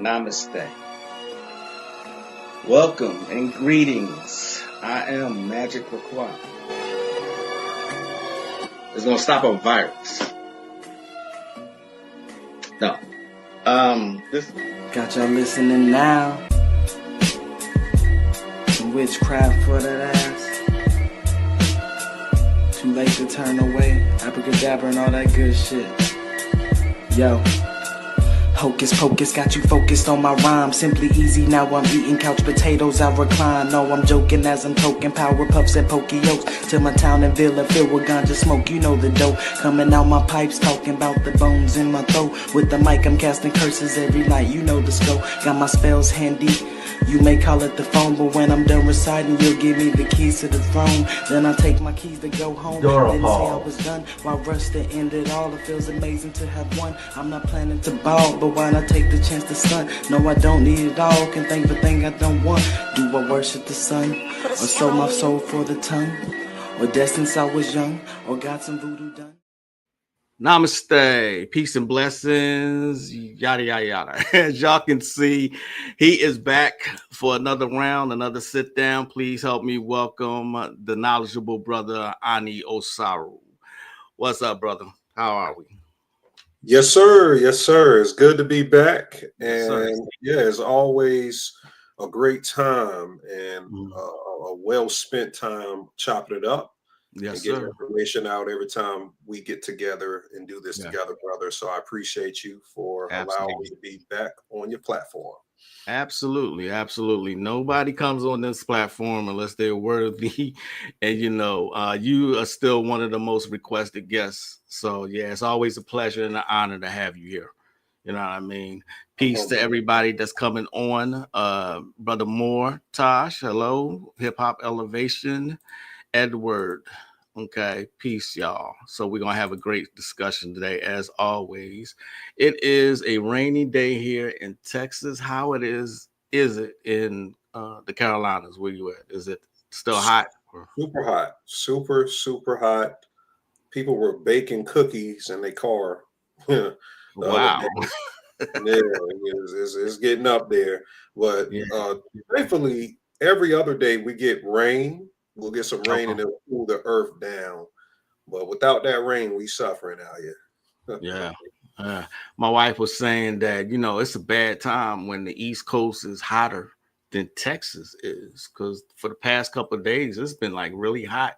Namaste. Welcome and greetings. I am Magick. It's gonna stop a virus. No. This got y'all listening now. Witchcraft for that ass. Too late to turn away. Abracadabra and all that good shit. Yo. Hocus pocus, got you focused on my rhyme. Simply easy, now I'm eating couch potatoes, I recline. No, I'm joking as I'm toking power puffs at Pokeyos. Till my town and villa filled with ganja smoke, you know the dope. Coming out my pipes, talking about the bones in my throat. With the mic, I'm casting curses every night, you know the scope. Got my spells handy. You may call it the phone, but when I'm done reciting, you'll give me the keys to the throne. Then I'll take my keys to go home. Didn't say I was done. While rush to end it all, it feels amazing to have won. I'm not planning to ball, but why not take the chance to stunt? No, I don't need it all. Can think the thing I don't want. Do I worship the sun? Or sold my soul for the tongue? Or dead since I was young? Or got some voodoo done? Namaste, peace and blessings, yada, yada, yada. As y'all can see, he is back for another round, another sit down. Please help me welcome the knowledgeable brother Ani Osaru. What's up, brother? How are we? Yes, sir. Yes, sir. It's good to be back. Yes, and yeah, it's always a great time and a well-spent time chopping it up. Yes, and getting sir. information out every time we get together and do this together, brother. So I appreciate you for allowing me to be back on your platform. Absolutely, absolutely. Nobody comes on this platform unless they're worthy. And you are still one of the most requested guests. So yeah, it's always a pleasure and an honor to have you here. You know what I mean? Peace to everybody that's coming on. Brother Moore, Tosh, hello. Hip Hop Elevation, Edward. Okay, peace, y'all. So we're gonna have a great discussion today, as always. It is a rainy day here in Texas. How it is it in the Carolinas? Where you at? Is it still hot? Super hot, super hot. People were baking cookies in their car. Wow. Yeah, it's getting up there. But thankfully, every other day we get rain. We'll get some rain and it'll cool the earth down. But without that rain, we suffering out here. Yeah. My wife was saying that, it's a bad time when the East Coast is hotter than Texas is. Because for the past couple of days, it's been like really hot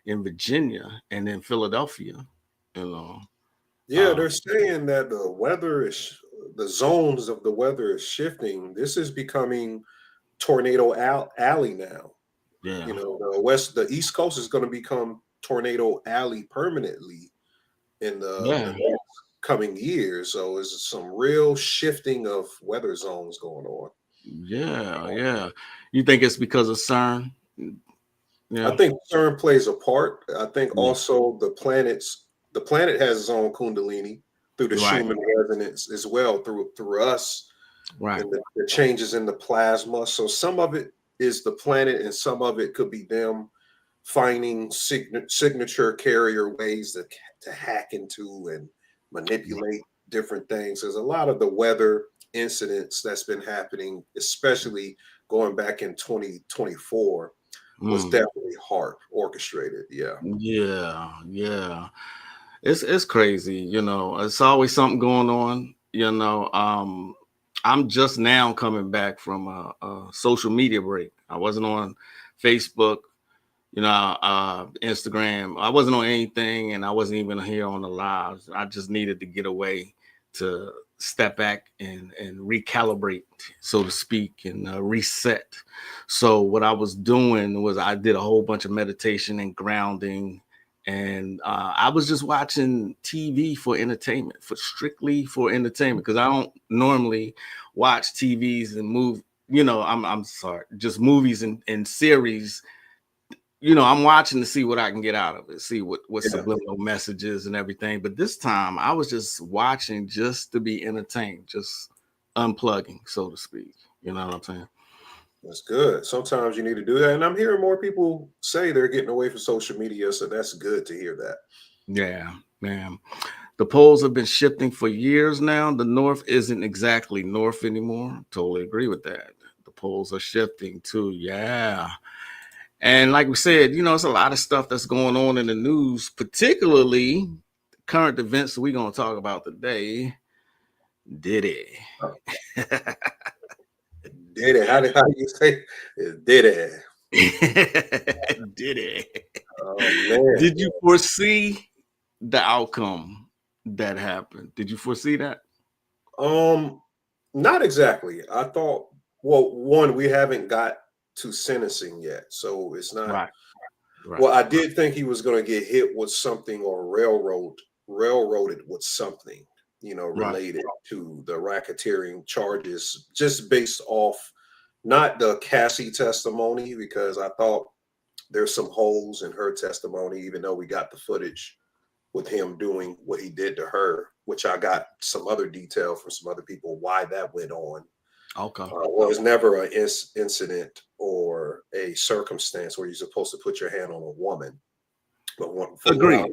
in Virginia and in Philadelphia, Yeah, they're saying that the zones of the weather is shifting. This is becoming tornado alley now. Yeah. The East Coast is going to become tornado alley permanently in the next coming years. So it's some real shifting of weather zones going on. Yeah. You think it's because of CERN? Yeah. I think CERN plays a part. I think also the planet has its own Kundalini through the Schumann resonance as well through us. Right. And the changes in the plasma. So some of it is the planet and some of it could be them finding signature carrier ways to hack into and manipulate different things. There's a lot of the weather incidents that's been happening, especially going back in 2024, was definitely hard orchestrated. Yeah. It's crazy, It's always something going on, I'm just now coming back from a social media break. I wasn't on Facebook, Instagram. I wasn't on anything, and I wasn't even here on the lives. I just needed to get away to step back and recalibrate, so to speak, and reset. So what I was doing was I did a whole bunch of meditation and grounding. And I was just watching TV for entertainment, strictly for entertainment, because I don't normally watch TVs and I'm sorry, just movies and series. I'm watching to see what I can get out of it, see what subliminal messages and everything. But this time I was just watching just to be entertained, just unplugging, so to speak. You know what I'm saying? That's good. Sometimes you need to do that. And I'm hearing more people say they're getting away from social media. So that's good to hear that. Yeah, man. The poles have been shifting for years now. The north isn't exactly north anymore. Totally agree with that. The poles are shifting too. Yeah. And like we said, you know, it's a lot of stuff that's going on in the news, particularly current events that we're going to talk about today. Diddy. Diddy. How you say it? Diddy? Diddy. Oh man. Did you foresee the outcome that happened? Did you foresee that? Not exactly. I thought. Well, one, we haven't got to sentencing yet, so it's not. Right. Well, I did think he was going to get hit with something or railroaded with something, you know, related to the racketeering charges, just based off not the Cassie testimony, because I thought there's some holes in her testimony, even though we got the footage with him doing what he did to her, which I got some other detail from some other people why that went on. Okay. Well, it's never an incident or a circumstance where you're supposed to put your hand on a woman. But Agreed.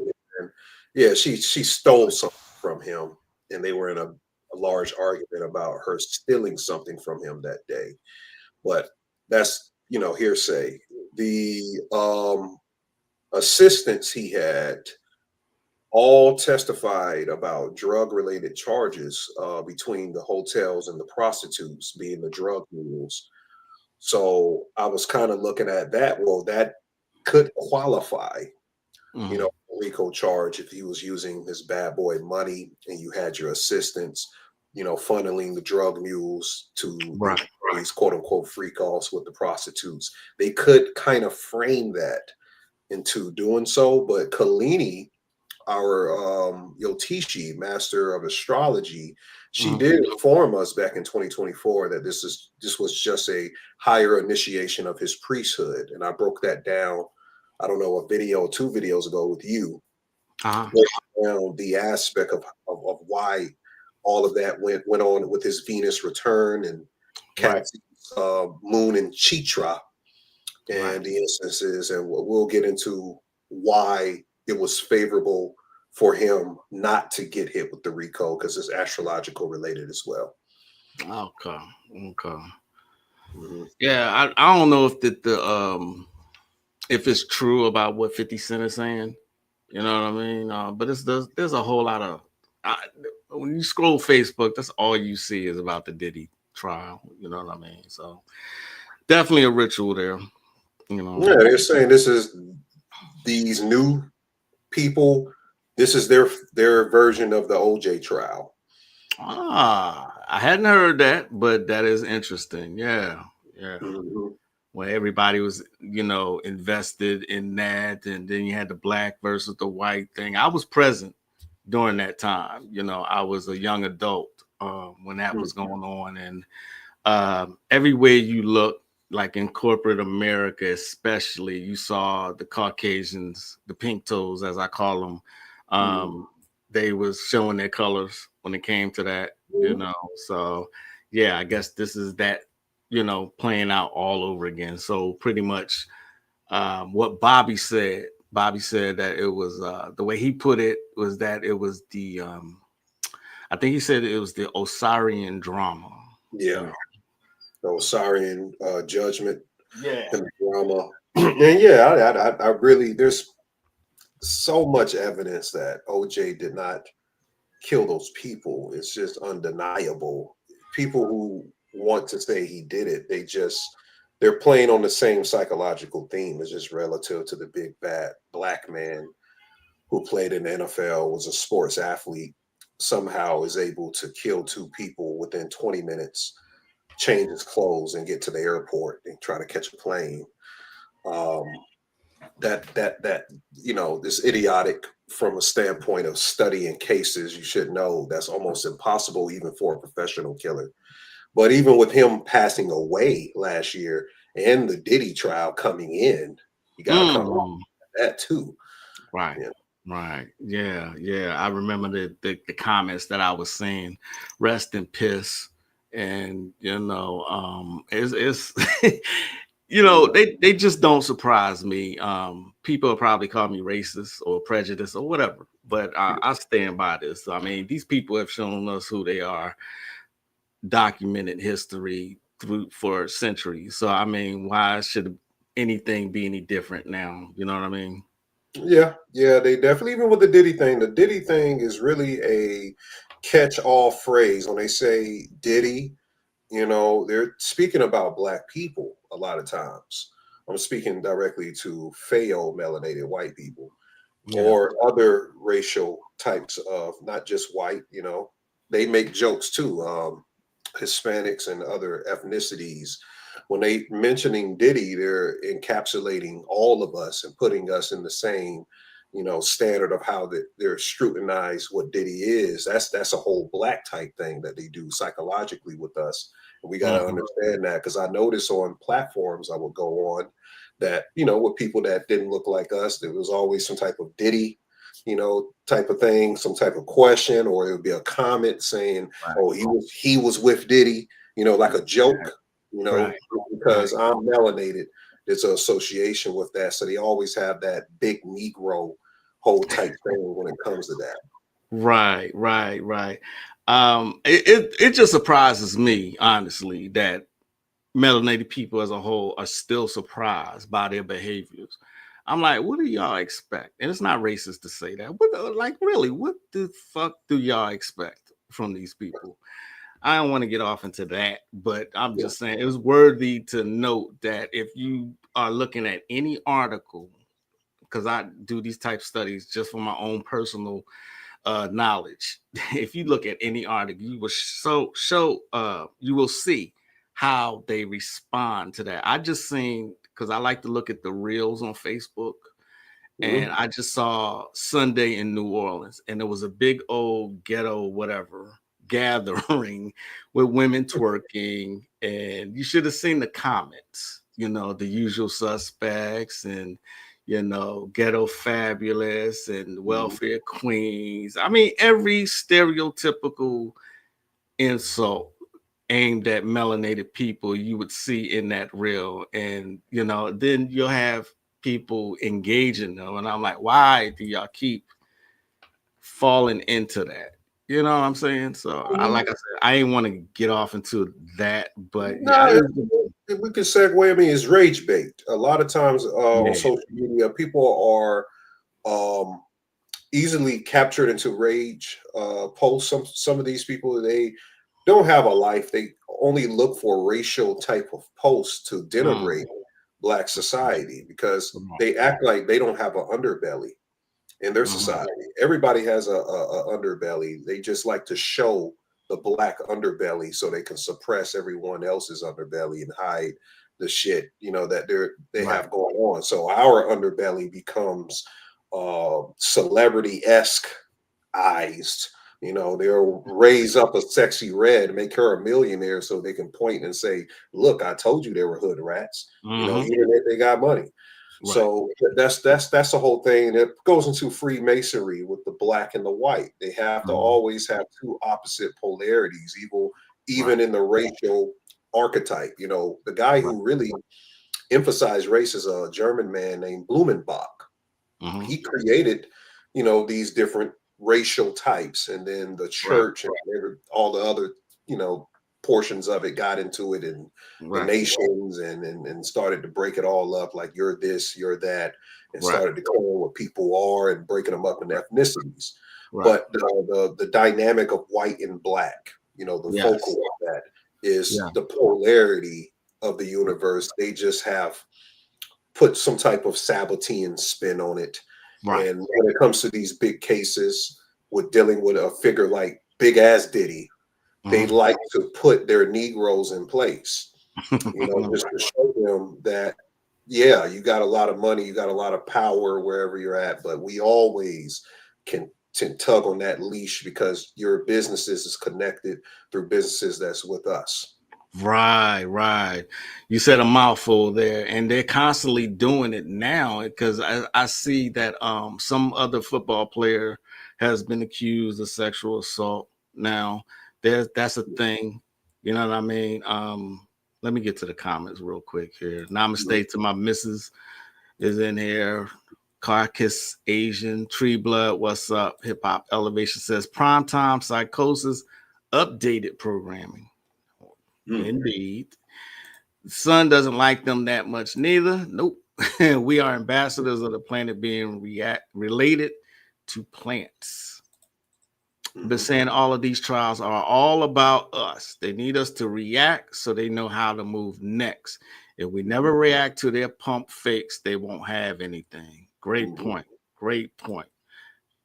Yeah, she stole something from him, and they were in a large argument about her stealing something from him that day. But that's, you know, hearsay. The assistants he had all testified about drug-related charges between the hotels and the prostitutes being the drug mules. So I was kind of looking at that. Well, that could qualify, you know, a RICO charge if he was using his bad boy money and you had your assistants, you know, funneling the drug mules to these quote unquote free calls with the prostitutes. They could kind of frame that into doing so, but Kalini, our Yotishi, master of astrology, she did inform us back in 2024 that this was just a higher initiation of his priesthood, and I broke that down. I don't know, a video, 2 videos ago with you, around the aspect of why all of that went on with his Venus return and Cat's moon in Chitra and the instances, and we'll get into why it was favorable for him not to get hit with the RICO because it's astrological related as well. Okay. Yeah, I don't know if if it's true about what 50 Cent is saying. You know what I mean? But there's a whole lot of when you scroll Facebook, that's all you see is about the Diddy trial. You know what I mean? So definitely a ritual there. You know. Yeah, they're saying this is these new people. This is their version of the OJ trial. I hadn't heard that, but that is interesting. Yeah. Where everybody was, you know, invested in that, and then you had the black versus the white thing. I was present during that time. You know, I was a young adult when that was going on, and everywhere you look, like in corporate America, especially, you saw the Caucasians, the pink toes, as I call them. They was showing their colors when it came to that, you know. So, yeah, I guess this is that, you know, playing out all over again. So pretty much what Bobby said that it was the way he put it was that it was the I think he said it was the Osarian drama. Yeah. The Osarian judgment. Yeah. And the drama. And yeah, I really, there's so much evidence that OJ did not kill those people. It's just undeniable. People who want to say he did it, they're playing on the same psychological theme. It's just relative to the big bad black man who played in the NFL, was a sports athlete, somehow is able to kill 2 people within 20 minutes, change his clothes and get to the airport and try to catch a plane. That you know, this idiotic from a standpoint of studying cases. You should know that's almost impossible even for a professional killer. But even with him passing away last year and the Diddy trial coming in, you got to come on that too. Right. Yeah. Right. Yeah. I remember the comments that I was saying, rest in piss. And, you know, it's you know, they just don't surprise me. People probably call me racist or prejudiced or whatever, But I stand by this. I mean, these people have shown us who they are, documented history for centuries. So I mean, why should anything be any different now? You know what I mean? Yeah, yeah, they definitely, even with the Diddy thing, the Diddy thing is really a catch-all phrase. When they say Diddy, they're speaking about black people a lot of times. I'm speaking directly to pheo melanated white people Yeah. or other racial types of not just white, they make jokes too. Hispanics and other ethnicities. When they mentioning Diddy, they're encapsulating all of us and putting us in the same, standard of how they're scrutinize what Diddy is. That's a whole black type thing that they do psychologically with us. And we got to understand that, because I notice on platforms I would go on that, with people that didn't look like us, there was always some type of Diddy, type of thing, some type of question, or it would be a comment saying, Right. "Oh, he was with Diddy," like a joke, Right. because I'm melanated. There's an association with that, so they always have that big Negro whole type thing when it comes to that. Right. It just surprises me, honestly, that melanated people as a whole are still surprised by their behaviors. I'm like, what do y'all expect? And it's not racist to say that. Like, really, what the fuck do y'all expect from these people? I don't want to get off into that, but I'm just saying it was worthy to note that if you are looking at any article, because I do these type studies just for my own personal knowledge. If you look at any article, you will you will see how they respond to that. I just seen, because I like to look at the reels on Facebook, and I just saw Sunday in New Orleans, and there was a big old ghetto whatever gathering with women twerking, and you should have seen the comments. The usual suspects, and ghetto fabulous and welfare queens. I mean, every stereotypical insult aimed at melanated people you would see in that reel. And then you'll have people engaging them, and I'm like, why do y'all keep falling into that? You know what I'm saying? So like I said, I ain't want to get off into that, but No, if we could segue. I mean, it's rage bait. A lot of times on social media, people are easily captured into rage posts. Some of these people, they don't have a life. They only look for racial type of posts to denigrate Black society, because they act like they don't have an underbelly in their society. Everybody has a underbelly. They just like to show the Black underbelly so they can suppress everyone else's underbelly and hide the shit that they have going on. So our underbelly becomes celebrity-esque eyes. They'll raise up a sexy red, make her a millionaire so they can point and say, "Look, I told you they were hood rats." Even if they got money. So that's the whole thing. It goes into Freemasonry with the black and the white. They have to always have two opposite polarities, even in the racial archetype. The guy who really emphasized race is a German man named Blumenbach. He created, these different racial types, and then the church and all the other, portions of it got into it, and the nations, and started to break it all up, like you're this, you're that, and started declaring what people are and breaking them up in ethnicities. But the dynamic of white and black, the focal of that is the polarity of the universe. They just have put some type of Sabbatean spin on it. And when it comes to these big cases with dealing with a figure like Big Ass Diddy, they like to put their Negroes in place, just to show them that, yeah, you got a lot of money, you got a lot of power wherever you're at, but we always can tug on that leash because your businesses is connected through businesses that's with us. Right. You said a mouthful there, and they're constantly doing it now, because I see that some other football player has been accused of sexual assault. Now that's a thing. You know what I mean? Let me get to the comments real quick here. Namaste to my missus is in here. Carcass Asian, Tree Blood, what's up? Hip Hop Elevation says Primetime Psychosis, updated programming. Indeed. The sun doesn't like them that much neither. Nope. We are ambassadors of the planet being related to plants. Been saying all of these trials are all about us. They need us to react so they know how to move next. If we never react to their pump fakes, they won't have anything. Great point. Great point.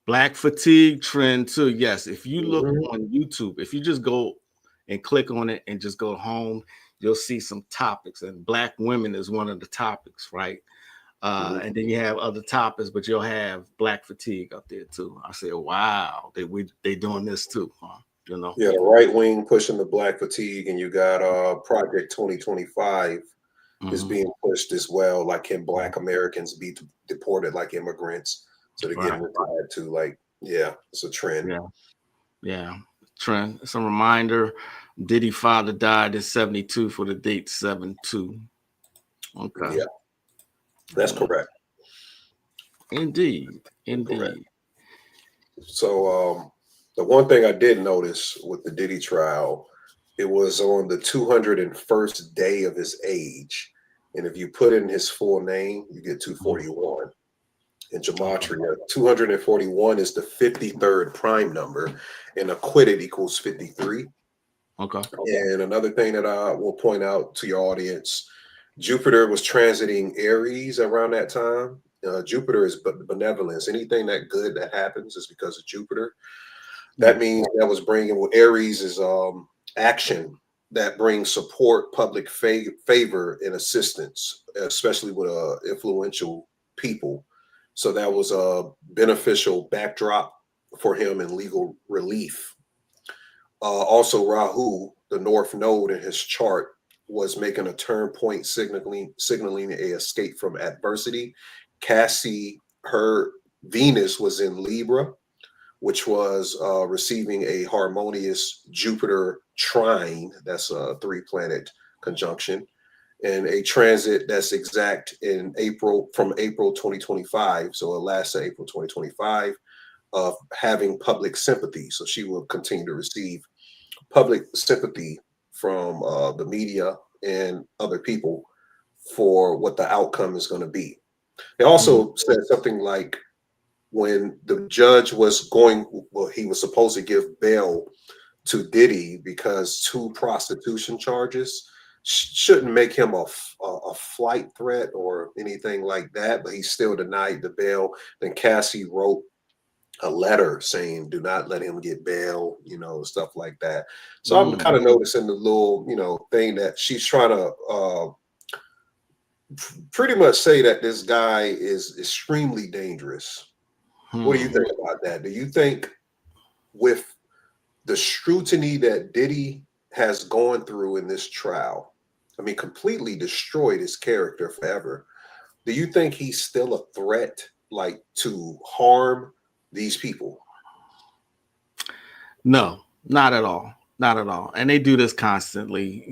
Black fatigue trend too. Yes, if you look on YouTube, if you just go and click on it and just go home, you'll see some topics. And Black women is one of the topics, right? And then you have other topics, but you'll have Black fatigue up there too. I say, wow, they doing this too, huh? You know? Yeah, the right wing pushing the Black fatigue, and you got Project 2025 is being pushed as well. Like, can Black Americans be deported like immigrants? So they're getting retired too. Like, yeah, it's a trend. Yeah, trend. It's a reminder. Diddy father died in 72 for the date 7/2. Okay. Yeah, that's correct. Indeed. Correct. So the one thing I did notice with the Diddy trial, it was on the 201st day of his age. And if you put in his full name, you get 241. In Gematria, 241 is the 53rd prime number, and acquitted equals 53. Okay. And another thing that I will point out to your audience, Jupiter was transiting Aries around that time. Jupiter is benevolence. Anything that good that happens is because of Jupiter. That means that was bringing, Aries is action that brings support, public favor, and assistance, especially with influential people. So that was a beneficial backdrop for him in legal relief. Also, Rahu, the North Node in his chart, was making a turn point, signaling a escape from adversity. Cassie, her Venus was in Libra, which was receiving a harmonious Jupiter trine. That's a 3-planet conjunction, and a transit that's exact in April, from April 2025. So it lasts to April 2025, of having public sympathy. So she will continue to receive public sympathy from the media and other people for what the outcome is going to be. They also said something like, when the judge was he was supposed to give bail to Diddy because 2 prostitution charges shouldn't make him a flight threat or anything like that, but he still denied the bail. Then Cassie wrote a letter saying, do not let him get bail, stuff like that. So I'm kind of noticing the little, thing that she's trying to pretty much say that this guy is extremely dangerous. What do you think about that? Do you think, with the scrutiny that Diddy has gone through in this trial, I mean, completely destroyed his character forever, do you think he's still a threat, like, to harm these people? No, not at all. Not at all. And they do this constantly.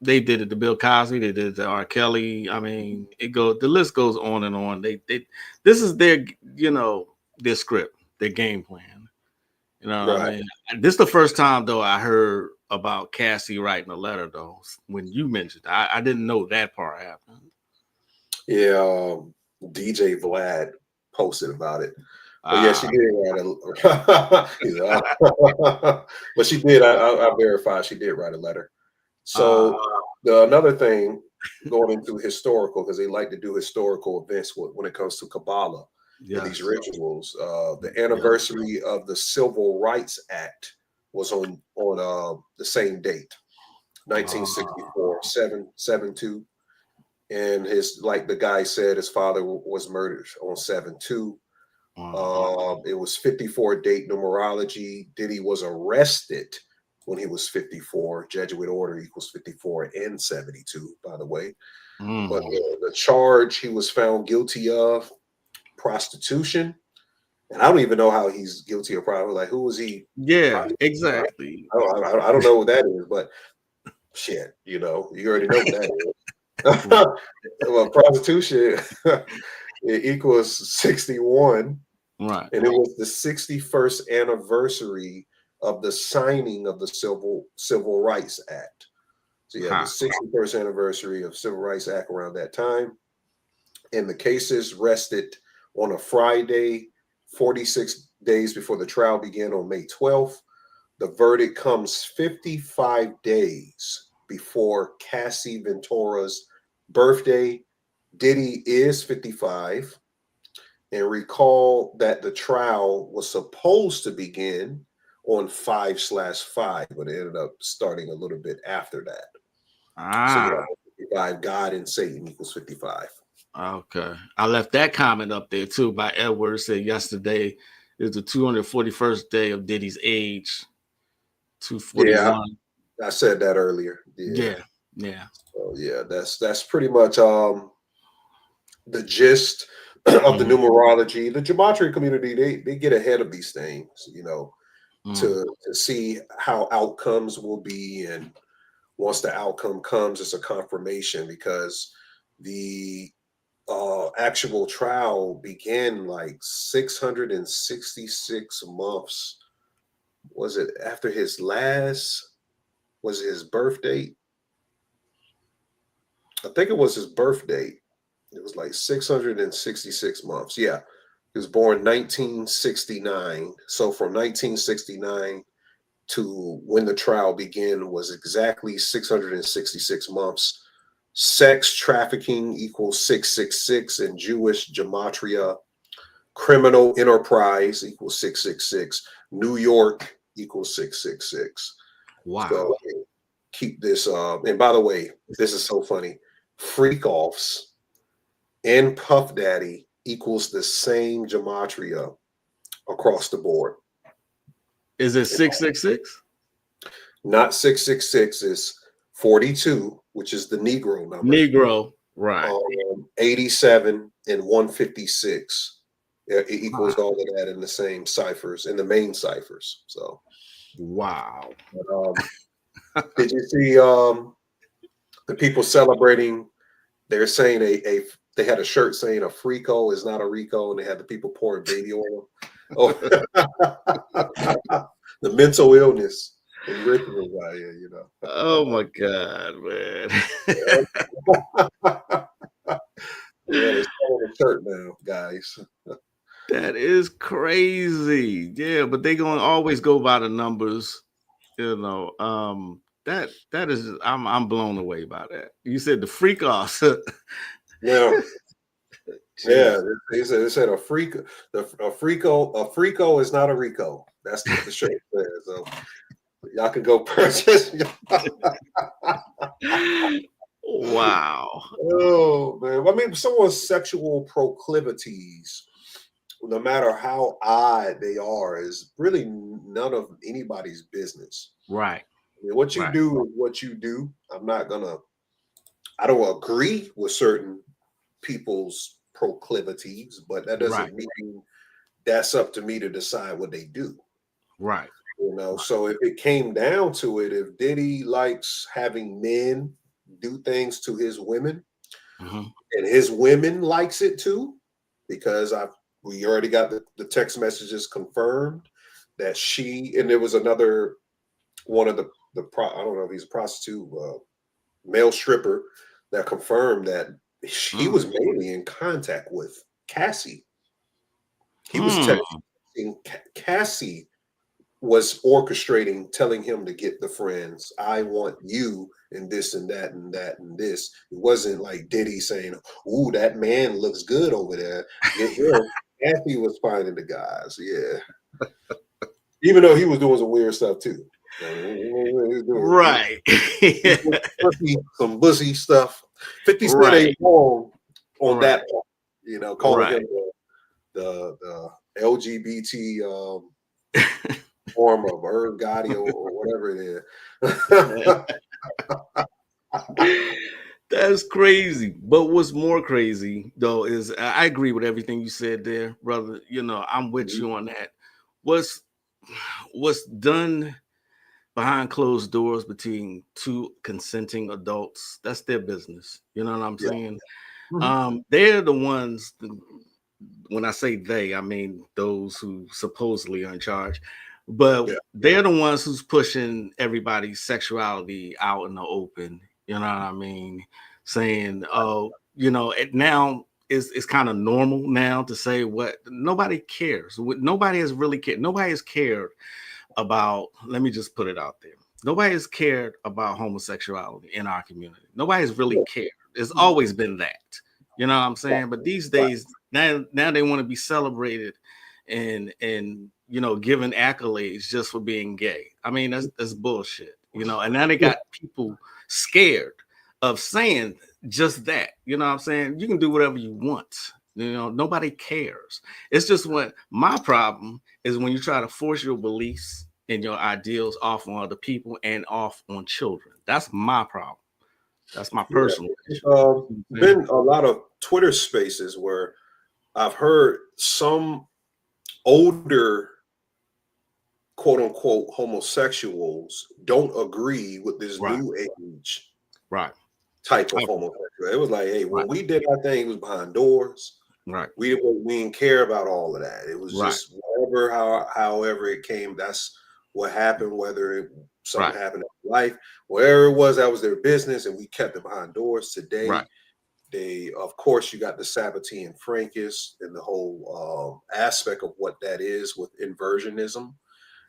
They did it to Bill Cosby. They did it to R. Kelly. I mean, the list goes on and on. This is their, their script, their game plan. What I mean? This is the first time, though, I heard about Cassie writing a letter, though, when you mentioned it. I didn't know that part happened. Yeah, DJ Vlad posted about it. But yeah, she did write but she did. I verified she did write a letter. So another thing, going into historical, because they like to do historical events when it comes to Kabbalah and these rituals. The anniversary of the Civil Rights Act was on the same date, 1964, 7/2. And like the guy said, his father was murdered on 7/2. It was 54 date numerology. Diddy was arrested when he was 54. Jesuit order equals 54 and 72, by the way. But the charge he was found guilty of, prostitution. And I don't even know how he's guilty of prostitution. Like, who was he? Yeah, exactly. I don't know what that is, but shit, you already know what that is. Well, prostitution. it equals 61. Right. And it was the 61st anniversary of the signing of the Civil Rights Act. So yeah, the 61st anniversary of Civil Rights Act around that time. And the cases rested on a Friday, 46 days before the trial began on May 12th. The verdict comes 55 days before Cassie Ventura's birthday. Diddy is 55. And recall that the trial was supposed to begin on 5/5, but it ended up starting a little bit after that. So yeah, 55, God and Satan equals 55. Okay. I left that comment up there too by Edward. Said yesterday is the 241st day of Diddy's age. 241. Yeah, I said that earlier. Yeah. So yeah, that's pretty much the gist of the numerology. The Gematria community, they get ahead of these things, to see how outcomes will be. And once the outcome comes, it's a confirmation, because the actual trial began like 666 months. Was it after his birth date? I think it was his birth date. It was like 666 months. Yeah. He was born 1969. So from 1969 to when the trial began was exactly 666 months. Sex trafficking equals 666 in Jewish Gematria. Criminal enterprise equals 666. New York equals 666. Wow. So keep this. And by the way, this is so funny. Freak offs and Puff Daddy equals the same Gematria across the board. Is it 666? Not 666. It's 42, which is the Negro number. Negro, right. 87 and 156. It equals all of that in the same ciphers, in the main ciphers. So, wow. Did you see the people celebrating? They're saying they had a shirt saying a Frico is not a Rico, and they had the people pouring baby oil. Oh, the mental illness and rituals out here, Oh my God, man. Yeah, they're selling a shirt now, guys. That is crazy. Yeah, but they gonna always go by the numbers, That is, I'm blown away by that. You said the freak off. Yeah. Yeah, they said a Frico is not a Rico. That's what the shirt says. So y'all can go purchase. Wow. Oh man, I mean, someone's sexual proclivities, no matter how odd they are, is really none of anybody's business. Right. I mean, what you do is what you do. I don't agree with certain people's proclivities, but that doesn't mean that's up to me to decide what they do. Right. So if it came down to it, if Diddy likes having men do things to his women, and his women likes it too, because we already got the text messages confirmed that and there was another one of the I don't know if he's a prostitute, male stripper, that confirmed that he was mainly in contact with Cassie. He was texting Cassie, was orchestrating, telling him to get the friends. I want you and this and that and that and this. It wasn't like Diddy saying, "Ooh, that man looks good over there." Cassie was finding the guys. Yeah. Even though he was doing some weird stuff too. Right. Some bussy stuff. 50 Cent ain't wrong on that part. Calling him the LGBT form of Irv Gotti or whatever it is. That's crazy. But what's more crazy though is I agree with everything you said there, brother. I'm with you on that. What's done behind closed doors between two consenting adults, that's their business. You know what I'm saying? They're the ones. When I say they, I mean those who supposedly are in charge, but Yeah. they're the ones who's pushing everybody's sexuality out in the open. You know what I mean? Saying, oh, it now it's kind of normal now to say what nobody cares. Nobody has really cared. Nobody has cared about, let me just put it out there. Nobody has cared about homosexuality in our community. Nobody has really cared. It's always been that. You know what I'm saying? But these days, now they want to be celebrated and given accolades just for being gay. I mean, that's bullshit. And now they got people scared of saying just that. You know what I'm saying? You can do whatever you want. Nobody cares. It's just what my problem is when you try to force your beliefs and your ideals off on other people and off on children. That's my problem. That's my personal issue. Been a lot of Twitter spaces where I've heard some older quote unquote homosexuals don't agree with this new age type of homosexual. It was like, hey, when we did our thing, it was behind doors. We didn't care about all of that. It was just whatever, however it came, that's what happened, whether something happened in life, wherever it was, that was their business, and we kept it behind doors. Today, they, of course, you got the Sabbatean and Frankists and the whole aspect of what that is with inversionism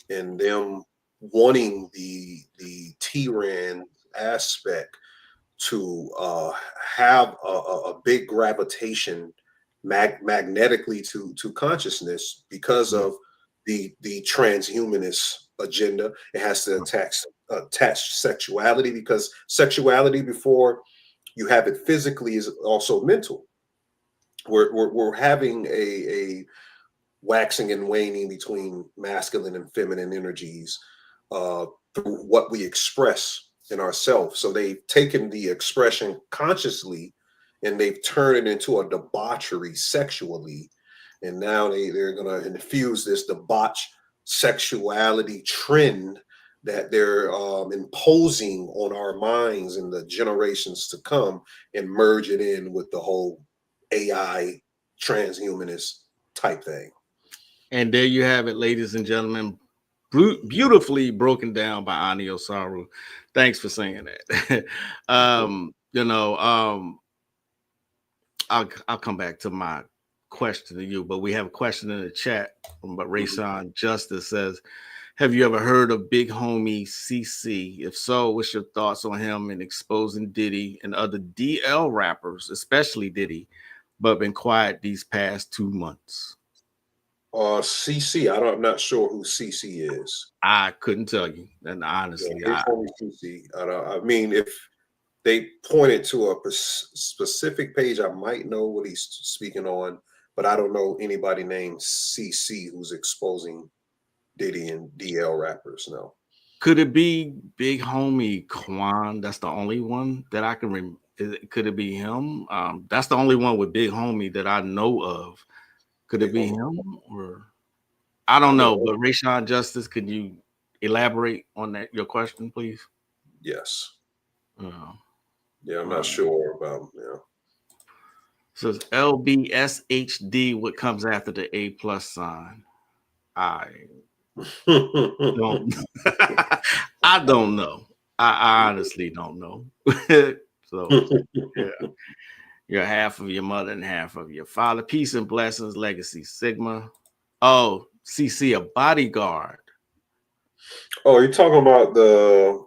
and them wanting the Tehran aspect to have a big gravitation magnetically to consciousness because of the transhumanist agenda. It has to attach sexuality, because sexuality, before you have it physically, is also mental. We're having a waxing and waning between masculine and feminine energies through what we express in ourselves. So they've taken the expression consciously and they've turned it into a debauchery sexually. And now they're going to infuse this debauch sexuality trend that they're imposing on our minds in the generations to come and merge it in with the whole AI transhumanist type thing. And there you have it, ladies and gentlemen. Beautifully broken down by Ani Osaru. Thanks for saying that. I'll come back to my question to you, but we have a question in the chat from Rayson Justice says, have you ever heard of Big Homie CC? If so, what's your thoughts on him and exposing Diddy and other DL rappers, especially Diddy, but been quiet these past 2 months? CC, I'm not sure who CC is. I couldn't tell you, and honestly, CC. I mean, if they pointed to a specific page, I might know what he's speaking on, but I don't know anybody named CC who's exposing Diddy and DL rappers. No. Could it be Big Homie Quan? That's the only one that I can remember. Could it be him? That's the only one with Big Homie that I know of. Could it be him? Or I don't know. But Rayshon Justice, could you elaborate on that? Your question, please. Yes. Yeah, I'm not sure about him. Yeah. Says LBSHD. What comes after the A+ sign? I don't. I don't know. I honestly don't know. So yeah. You're half of your mother and half of your father. Peace and blessings, legacy Sigma. Oh, CC, a bodyguard. Oh, you're talking about the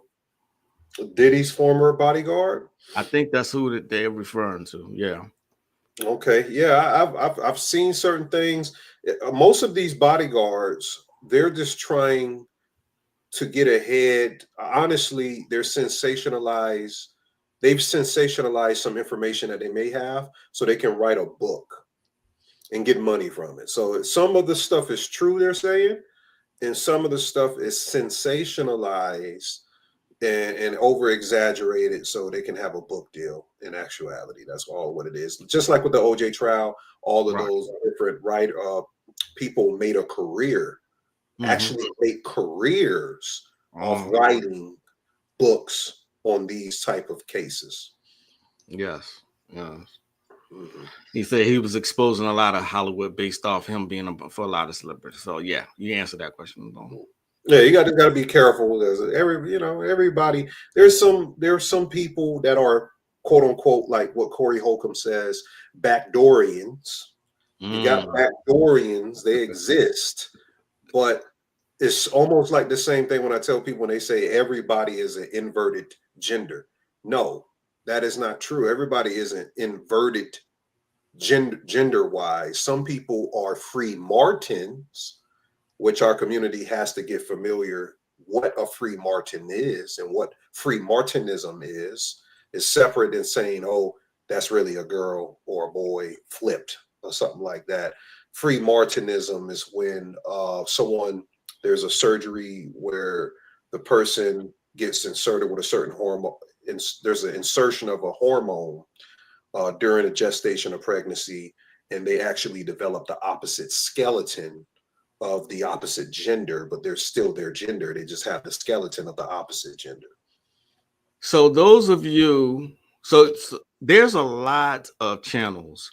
Diddy's former bodyguard? I think that's who they're referring to. Yeah. Okay. Yeah, I've seen certain things. Most of these bodyguards, they're just trying to get ahead. Honestly, they've sensationalized some information that they may have so they can write a book and get money from it. So some of the stuff is true, they're saying, and some of the stuff is sensationalized and over exaggerated so they can have a book deal. In actuality, that's all what it is. Just like with the OJ trial, all of those different people made a career, actually make careers of writing books on these type of cases. Yes. Mhm. He said he was exposing a lot of Hollywood based off him being for a lot of celebrities. So yeah, you answered that question. Yeah, you got to be careful because everybody. There's some people that are quote unquote like what Corey Holcomb says, backdoorians. You got Mm. backdoorians; they exist, but it's almost like the same thing when I tell people when they say everybody is an inverted gender. No, that is not true. Everybody isn't inverted gender wise. Some people are free martins, which our community has to get familiar what a free martin is and what free martinism is separate than saying, oh, that's really a girl or a boy flipped or something like that. Free martinism is when there's a surgery where the person gets inserted with a certain hormone, and there's an insertion of a hormone during a gestation of pregnancy, and they actually develop the opposite skeleton of the opposite gender, but they're still their gender. They just have the skeleton of the opposite gender. So those of you, so there's a lot of channels.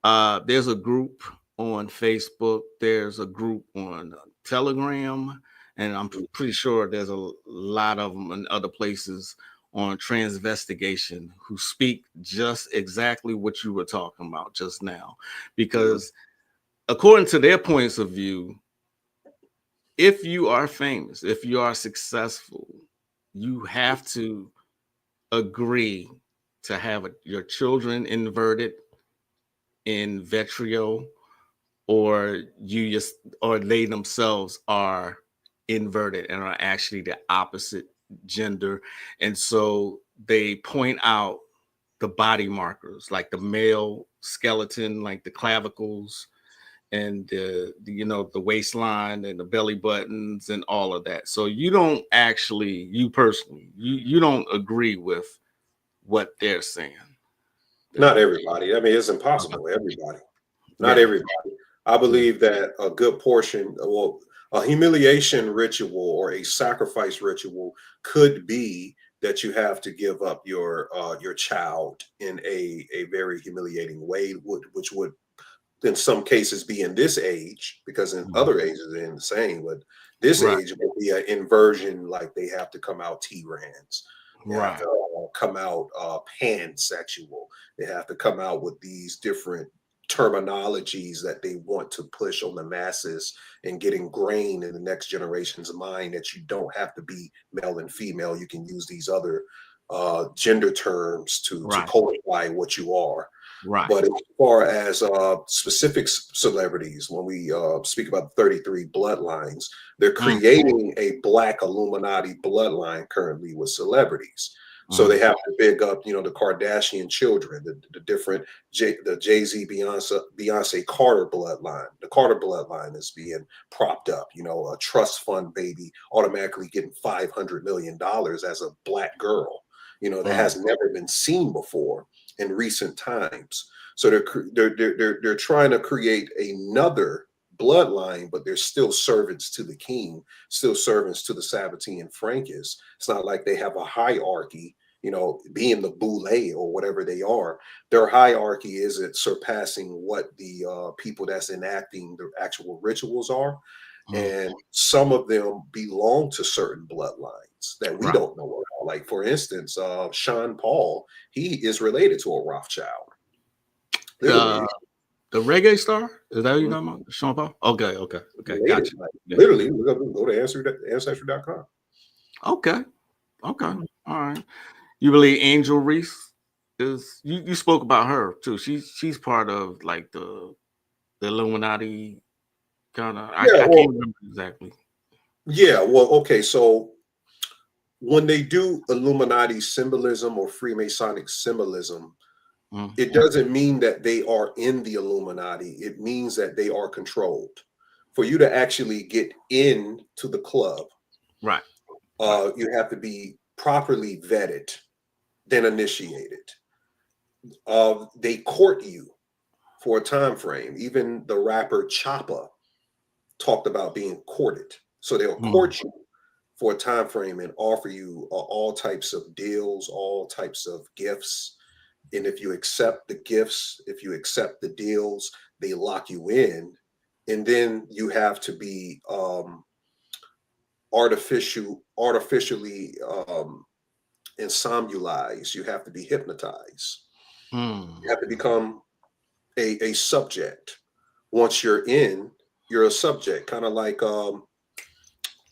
There's a group on Facebook. There's a group on Telegram, and I'm pretty sure there's a lot of them in other places on transvestigation who speak just exactly what you were talking about just now. Because according to their points of view, if you are famous, if you are successful, you have to agree to have your children inverted in vitro, or or they themselves are inverted and are actually the opposite gender. And so they point out the body markers, like the male skeleton, like the clavicles and the waistline and the belly buttons and all of that. So you don't actually, you personally, you don't agree with what they're saying. Not everybody. I mean, it's impossible. Everybody. Not Yeah. everybody. I believe that a good portion, well, a humiliation ritual or a sacrifice ritual could be that you have to give up your child in a very humiliating way, which would in some cases be in this age, because in other ages they're insane, but this Right. age will be an inversion, like they have to come out T-Rans. They have Right. to come out pansexual. They have to come out with these different terminologies that they want to push on the masses and get ingrained in the next generation's mind, that you don't have to be male and female. You can use these other gender terms to Right. codify what you are. Right. But as far as specific celebrities, when we speak about the 33 bloodlines, they're creating a Black Illuminati bloodline currently with celebrities. So they have to big up, the Kardashian children, the different the Jay-Z, Beyonce Carter bloodline. The Carter bloodline is being propped up. A trust fund baby automatically getting $500 million as a Black girl. That has never been seen before in recent times. So they're trying to create another bloodline, but they're still servants to the king, still servants to the Sabbatean Frankists. It's not like they have a hierarchy, being the Boule or whatever they are. Their hierarchy isn't surpassing what the people that's enacting the actual rituals are. And some of them belong to certain bloodlines that we don't know about. Like, for instance, Sean Paul, he is related to a Rothschild. Literally. The reggae star? Is that what you're talking about? Sean Paul? Okay. Related, Gotcha. like, Yeah. literally, go to ancestry.com. Okay. All right. You believe Angel Reese is you spoke about her too. She's part of like the Illuminati kind of. I Yeah, can't well, remember exactly. okay. So when they do Illuminati symbolism or Freemasonic symbolism, it doesn't mean that they are in the Illuminati. It means that they are controlled. For you to actually get into the club, Right. you have to be properly vetted, then initiated. They court you for a time frame. Even the rapper Choppa talked about being courted. So they'll court you for a time frame and offer you all types of deals, all types of gifts. And if you accept the gifts, if you accept the deals, they lock you in. And then you have to be artificially insomnolized. You have to be hypnotized. You have to become a subject. Once you're in, you're a subject. Kind of like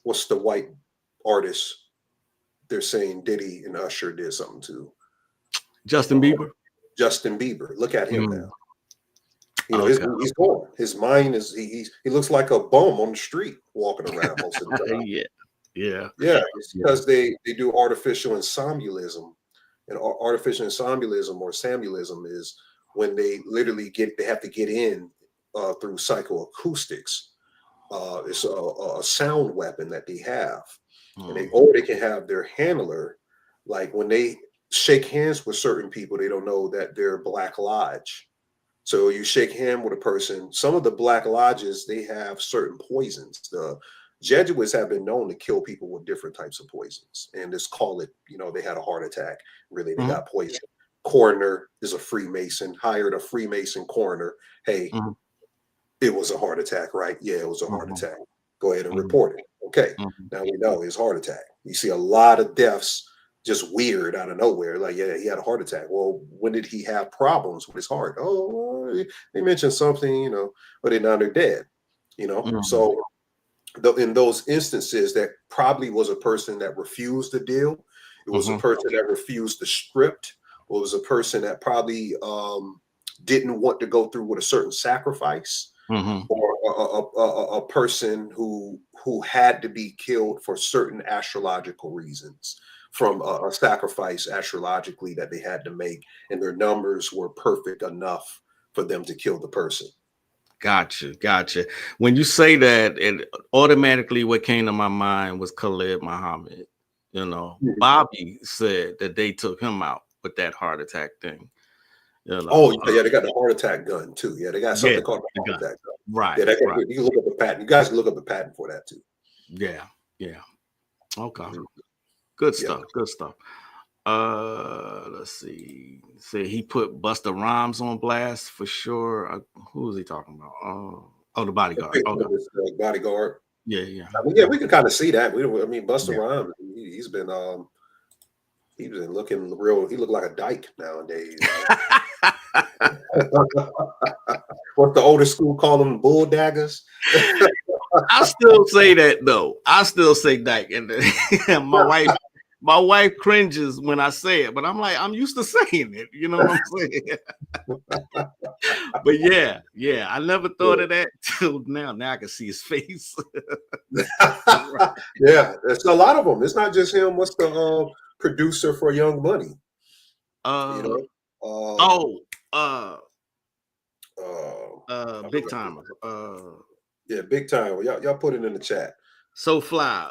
what's the white artist? They're saying Diddy and Usher did something to. Justin Bieber. Justin Bieber. Look at him now. You know, Okay. he's gone. His mind is he looks like a bum on the street walking around most of the time. Yeah. It's because they do artificial insomnialism, and artificial insomnialism or sammulism is when they literally they have to get in through psychoacoustics. It's a sound weapon that they have, and they can have their handler, like when they shake hands with certain people, they don't know that they're Black Lodge. So you shake hand with a person. Some of the Black Lodges, they have certain poisons. The Jesuits have been known to kill people with different types of poisons. And just call it, they had a heart attack. Really, they got poisoned. Coroner is a Freemason, hired a Freemason coroner. Hey, it was a heart attack, right? Yeah, it was a heart attack. Go ahead and report it. Okay, now we know it's heart attack. You see a lot of deaths just weird out of nowhere. Like, yeah, he had a heart attack. Well, when did he have problems with his heart? Oh, they mentioned something, but now they're dead, So in those instances, that probably was a person that refused the deal. It was a person that refused the script. It was a person that probably didn't want to go through with a certain sacrifice, or a person who had to be killed for certain astrological reasons, from a sacrifice astrologically that they had to make, and their numbers were perfect enough for them to kill the person. Gotcha. When you say that, it automatically what came to my mind was Khalid Muhammad. Bobby said that they took him out with that heart attack thing. Oh yeah, they got the heart attack gun too. Yeah, they got something called the heart attack gun. Right. Yeah, you can look up the patent. You guys can look up the patent for that too. Yeah. Okay. Good stuff. Let's see. Say he put Busta Rhymes on blast for sure. Who was he talking about? The Bodyguard. Okay. Bodyguard. Yeah. I mean, yeah, we can kind of see that. Busta Rhymes, he's been looking real. He looked like a dyke nowadays. What the older school call them, bull daggers. I still say that though. I still say dyke, and my wife cringes when I say it, but I'm like, I'm used to saying it. You know what I'm saying? But yeah, I never thought of that till now. Now I can see his face. Yeah, there's a lot of them. It's not just him. What's the producer for Young Money? Big Timer. Yeah, Big Time. Y'all put it in the chat. So Fly.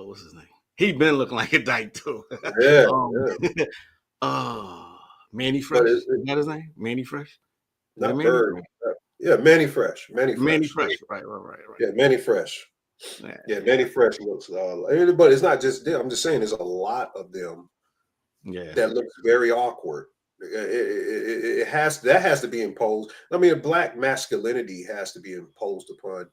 What's his name? He been looking like a dyke too. Yeah. Manny Fresh. Is that his name? Manny Fresh. Not Bird. Yeah, Manny Fresh. Manny Fresh. Right. Yeah, Manny Fresh. Yeah, Manny Fresh looks. But it's not just them. I'm just saying, there's a lot of them. Yeah. That looks very awkward. It has to be imposed. I mean, Black masculinity has to be imposed upon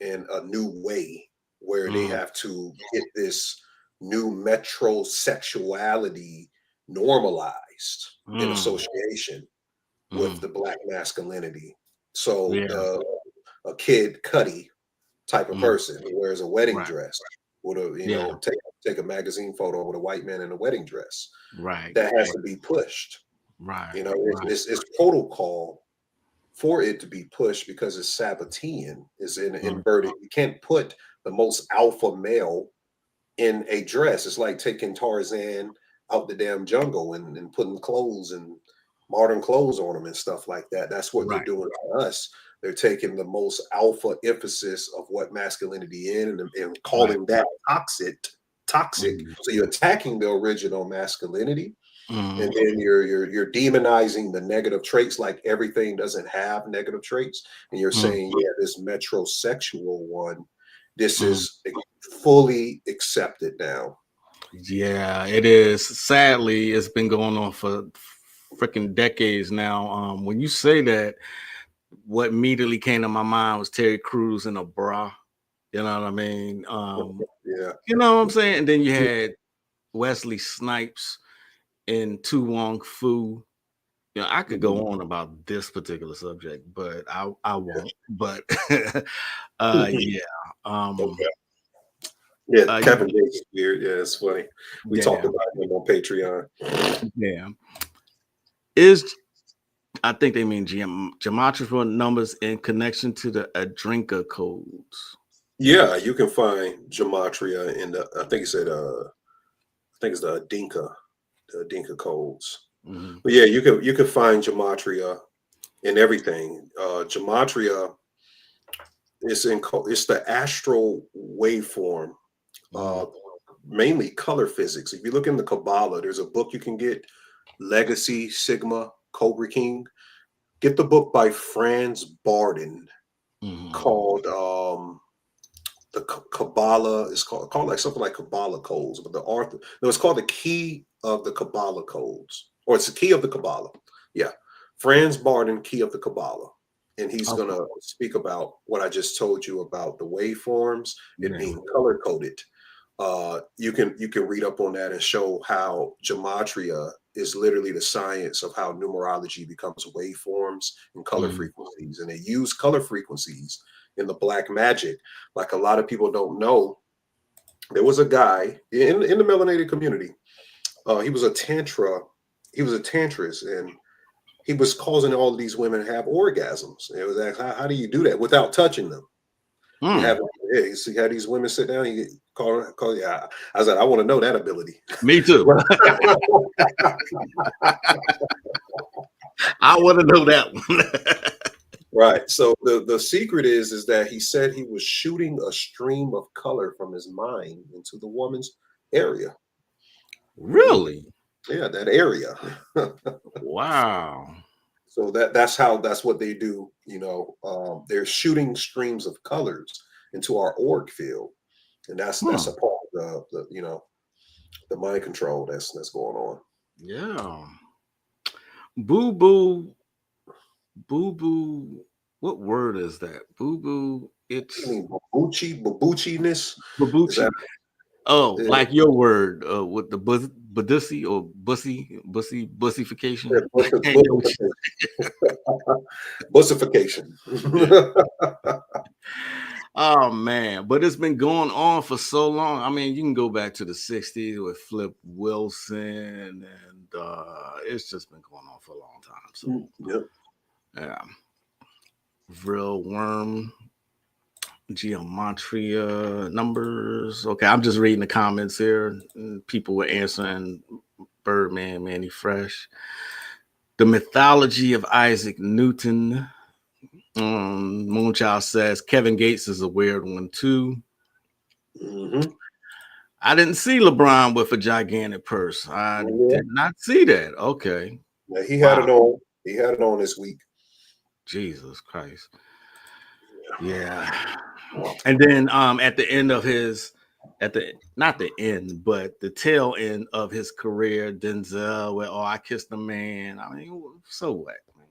in a new way, where they have to get this new metrosexuality normalized in association with the Black masculinity. So a Kid Cudi type of person who wears a wedding dress would have, take a magazine photo with a white man in a wedding dress. Right. That has to be pushed. Right. It's protocol for it to be pushed, because it's Sabbatean, it's inverted. You can't put the most alpha male in a dress. It's like taking Tarzan out the damn jungle and putting clothes and modern clothes on him and stuff like that. That's what they're doing to us. They're taking the most alpha emphasis of what masculinity is and calling that toxic. So you're attacking the original masculinity. And then you're demonizing the negative traits, like everything doesn't have negative traits. And you're saying, this metrosexual one, this is fully accepted now. Yeah, it is. Sadly, it's been going on for freaking decades now. When you say that, what immediately came to my mind was Terry Crews in a bra. You know what I mean? Yeah. You know what I'm saying? And then you had Wesley Snipes in Tu Wong Fu. You know, I could go on about this particular subject, but I won't. But yeah. Okay. Yeah, Uh, Kevin Gates is weird. Yeah, it's funny. We talked yeah, about him on Patreon. yeah. Is I think they mean geometrical numbers in connection to the Adrinka codes. Yeah, you can find Gematria in the, I think he said, I think it's the Adinka codes. Mm-hmm. But yeah, you can find Gematria in everything. Gematria is it's the astral waveform, Mm-hmm. mainly color physics. If you look in the Kabbalah, there's a book you can get, Legacy Sigma Cobra King. Get the book by Franz Barden Mm-hmm. called the Kabbalah. It's called like something like Kabbalah codes, but the author, no, it's called the Key of the Kabbalah codes, or it's the Key of the Kabbalah. Yeah, Franz Barden, Key of the Kabbalah, and he's Okay. gonna speak about what I just told you about the waveforms, it Yeah. being color coded. You can read up on that and show how Gematria is literally the science of how numerology becomes waveforms and color Mm-hmm. frequencies, and they use color frequencies in the black magic. Like a lot of people don't know, there was a guy in the melanated community. He was a tantrist, and he was causing all of these women to have orgasms. And it was like, how do you do that without touching them? You Mm. have, yeah, you see how these women sit down, you call, yeah. I said, I want to know that ability. Me too. I want to know that one. Right. So the secret is that he said he was shooting a stream of color from his mind into the woman's area. Really? Yeah, that area. Wow. So that's what they do. They're shooting streams of colors into our org field, and that's a Hmm. part of the mind control that's going on. Yeah. Boo boo. Boo boo. What word is that? Boo boo. I It's mean, babuchiness. Is that babuchi. Oh, uh, like your word with the bussy or bussification. I can't get what bussification? you. Oh man, but it's been going on for so long. I mean, you can go back to the 60s with Flip Wilson, and it's just been going on for a long time. So Yep. yeah. Real worm, geometria, numbers. Okay, I'm just reading the comments here. People were answering Birdman, Manny Fresh. The mythology of Isaac Newton. Moonchild says Kevin Gates is a weird one too. Mm-hmm. I didn't see LeBron with a gigantic purse. I Yeah. did not see that. Okay. Yeah, he had Wow. it on. He had it on this week. Jesus Christ. Yeah. And then at the end of his not the end, but the tail end of his career, Denzel, where I kissed a man. I mean, so what, man?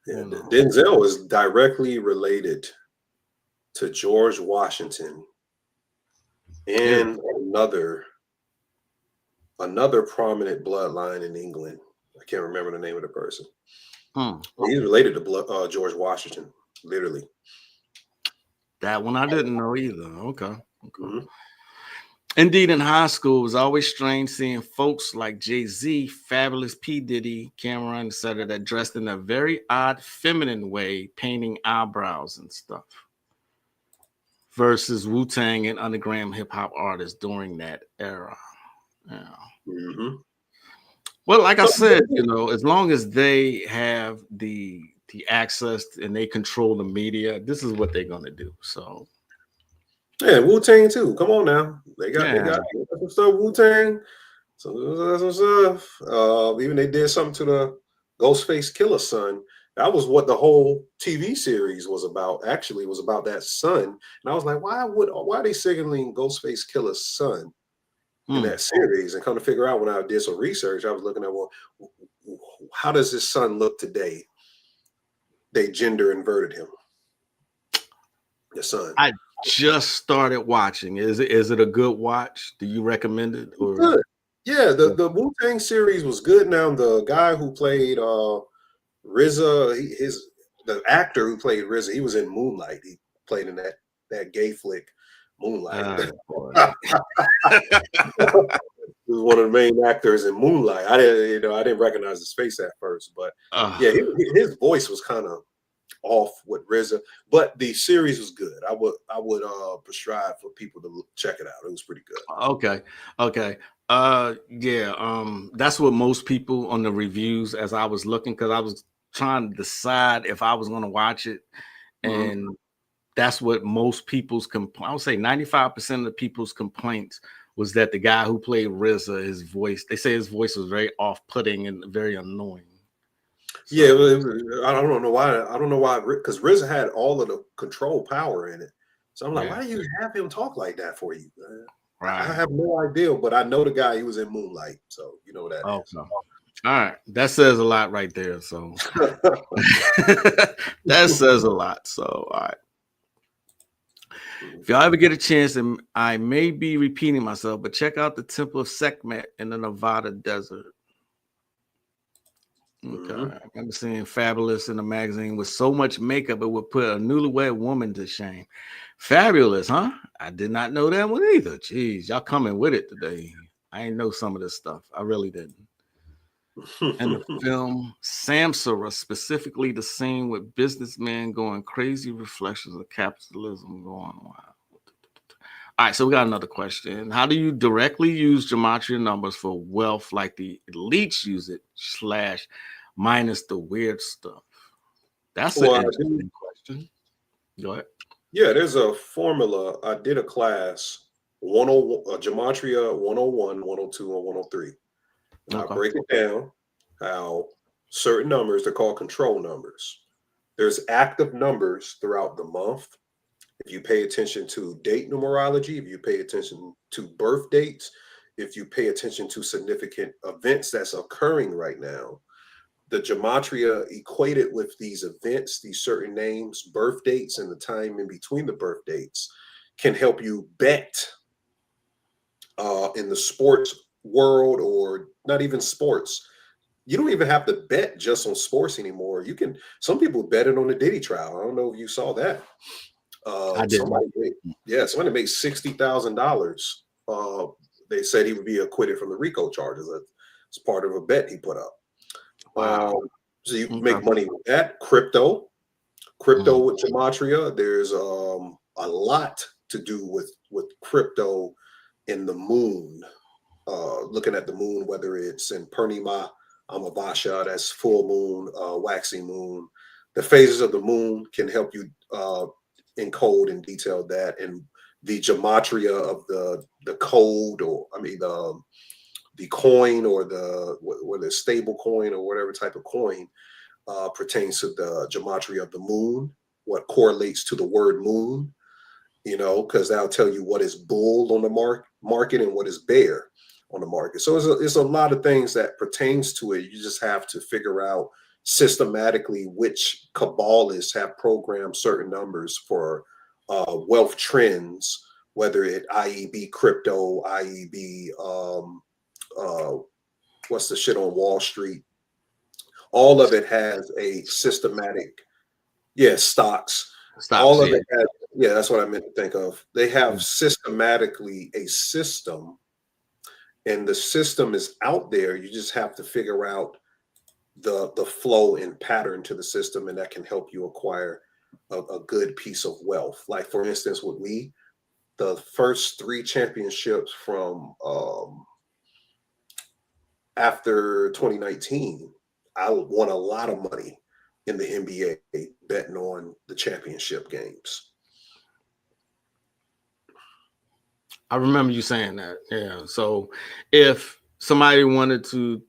Yeah, You know. Denzel is directly related to George Washington Yeah. and another prominent bloodline in England. I can't remember the name of the person. Hmm. He's related to George Washington, literally. That one I didn't know either. Okay. Okay. Mm-hmm. Indeed, in high school, it was always strange seeing folks like Jay-Z, Fabulous P. Diddy, Cameron, etc., that dressed in a very odd feminine way, painting eyebrows and stuff, versus Wu-Tang and underground hip-hop artists during that era. Yeah. Mm-hmm. Well, like I So, said, as long as they have the access and they control the media, this is what they're gonna do. So yeah, Wu-Tang too. Come on now. They got yeah. some stuff, Wu-Tang. Some stuff. Even they did something to the Ghostface Killer son. That was what the whole TV series was about. Actually, it was about that son. And I was like, why are they signaling Ghostface Killer's son in Hmm. that series? And come to figure out when I did some research, I was looking at, well, how does his son look today? They gender inverted him. The son. I just started watching. Is it a good watch? Do you recommend it? Or Good. Yeah, the Wu-Tang series was good. Now the guy who played RZA, the actor who played RZA, he was in Moonlight. He played in that gay flick, Moonlight. He was one of the main actors in Moonlight. I didn't recognize his face at first, but yeah, his voice was kind of off with RZA, but the series was good. I would prescribe for people to check it out. It was pretty good. Okay. That's what most people on the reviews, as I was looking, because I was trying to decide if I was going to watch it, and that's what most people's I would say 95% of the people's complaints was that the guy who played RZA, his voice, they say his voice was very off-putting and very annoying. So, yeah, I don't know why, because RZA had all of the control power in it. So I'm like, why do you have him talk like that for you? Right. I have no idea, but I know the guy. He was in Moonlight, so you know what that is. All right, that says a lot right there. So that says a lot. So all right. If y'all ever get a chance, and I may be repeating myself, but check out the Temple of Sekhmet in the Nevada desert. Okay. I remember seeing Fabulous in the magazine with so much makeup it would put a newlywed woman to shame. Fabulous, huh? I did not know that one either. Jeez, y'all coming with it today. I didn't know some of this stuff. I really didn't. And the film Samsara, specifically the scene with businessmen going crazy, reflections of capitalism going wild. All right, so we got another question. How do you directly use Gematria numbers for wealth like the elites use it, / minus the weird stuff? That's an interesting question. Go ahead. Yeah, there's a formula. I did a class, Gematria 101, 102, and 103. And I break it down how certain numbers, they're called control numbers. There's active numbers throughout the month. If you pay attention to date numerology, if you pay attention to birth dates, if you pay attention to significant events that's occurring right now, the Gematria equated with these events, these certain names, birth dates, and the time in between the birth dates can help you bet in the sports world, or not even sports. You don't even have to bet just on sports anymore. Some people betted on the Diddy trial. I don't know if you saw that. I did. Somebody made $60,000. They said he would be acquitted from the RICO charges. It's part of a bet he put up. Wow. So you make money with that. Crypto with Gematria. There's a lot to do with crypto in the moon. Looking at the moon, whether it's in Purnima, Amavasya, that's full moon, waxing moon. The phases of the moon can help you encode and detail that, and the Gematria of the code, or the coin, or the stable coin, or whatever type of coin pertains to the Gematria of the moon, what correlates to the word moon, because that'll tell you what is bull on the market and what is bear on the market. So it's a lot of things that pertains to it. You just have to figure out systematically which Kabbalists have programmed certain numbers for wealth trends, whether it IEB crypto, IEB what's the shit on Wall Street. All of it has a systematic, stocks. All of it has, that's what I meant to think of. They have systematically a system, and the system is out there. You just have to figure out the flow and pattern to the system, and that can help you acquire a good piece of wealth. Like, for instance, with me, the first 3 championships from after 2019, I won a lot of money in the NBA betting on the championship games. I remember you saying that. Yeah. So if somebody wanted to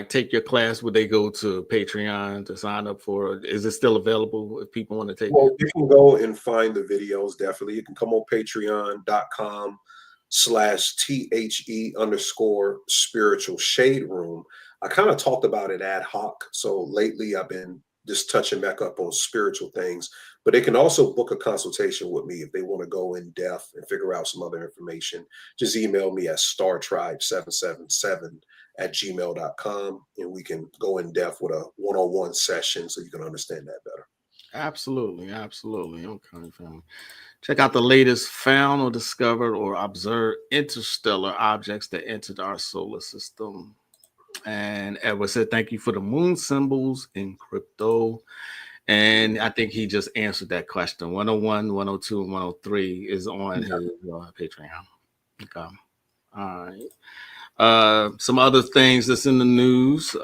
take your class, would they go to Patreon to sign up for it? Is it still available if people want to take it? You can go and find the videos. Definitely. You can come on patreon.com/THE_spiritual shade room. I kind of talked about it ad hoc. So lately I've been just touching back up on spiritual things, but they can also book a consultation with me if they want to go in depth and figure out some other information. Just email me at startribe777@gmail.com and we can go in depth with a one-on-one session so you can understand that better. Absolutely. Okay, family. Check out the latest found or discovered or observed interstellar objects that entered our solar system. And Edward said, thank you for the moon symbols in crypto. And I think he just answered that question. 101, 102, and 103 is on his Patreon. Okay. All right. Some other things that's in the news.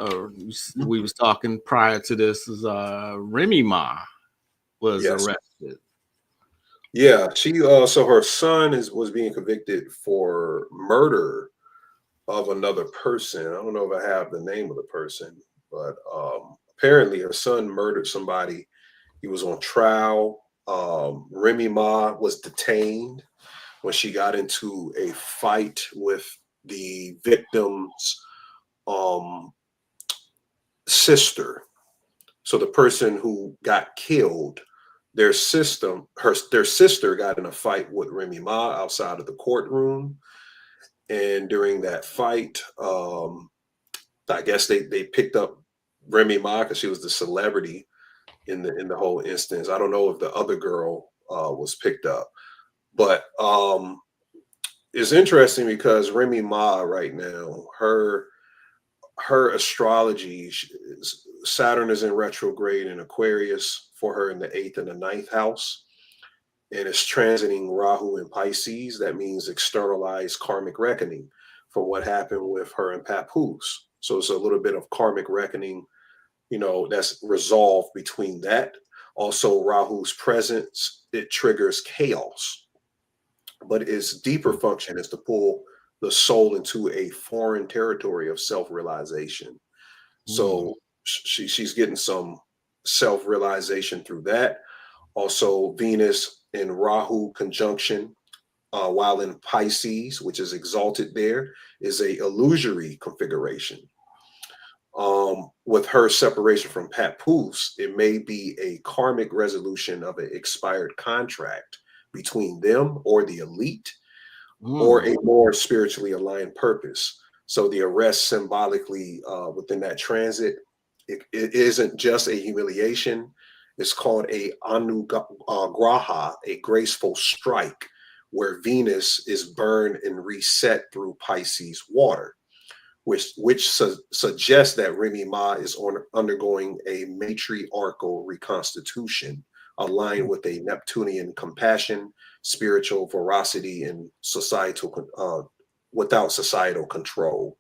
We was talking prior to this is Remy Ma was arrested. Yeah, she so her son was being convicted for murder of another person. I don't know if I have the name of the person, but apparently her son murdered somebody. He was on trial. Remy Ma was detained when she got into a fight with the victim's sister. So the person who got killed, their sister got in a fight with Remy Ma outside of the courtroom. And during that fight, I guess they picked up Remy Ma because she was the celebrity in the whole instance. I don't know if the other girl was picked up, but it's interesting because Remy Ma right now, her astrology, Saturn is in retrograde in Aquarius for her in the 8th and the 9th house, and it's transiting Rahu in Pisces. That means externalized karmic reckoning for what happened with her and Papoose. So it's a little bit of karmic reckoning, that's resolved between that. Also, Rahu's presence, it triggers chaos, but its deeper function is to pull the soul into a foreign territory of self-realization. So she's getting some self-realization through that. Also, Venus and Rahu conjunction while in Pisces, which is exalted there, is a illusory configuration. With her separation from Papoose, it may be a karmic resolution of an expired contract between them or the elite, or a more spiritually aligned purpose. So the arrest symbolically within that transit, it isn't just a humiliation. It's called a anugraha, a graceful strike, where Venus is burned and reset through Pisces water, which suggests that Remy Ma is undergoing a matriarchal reconstitution aligned with a Neptunian compassion, spiritual veracity, and societal without societal control.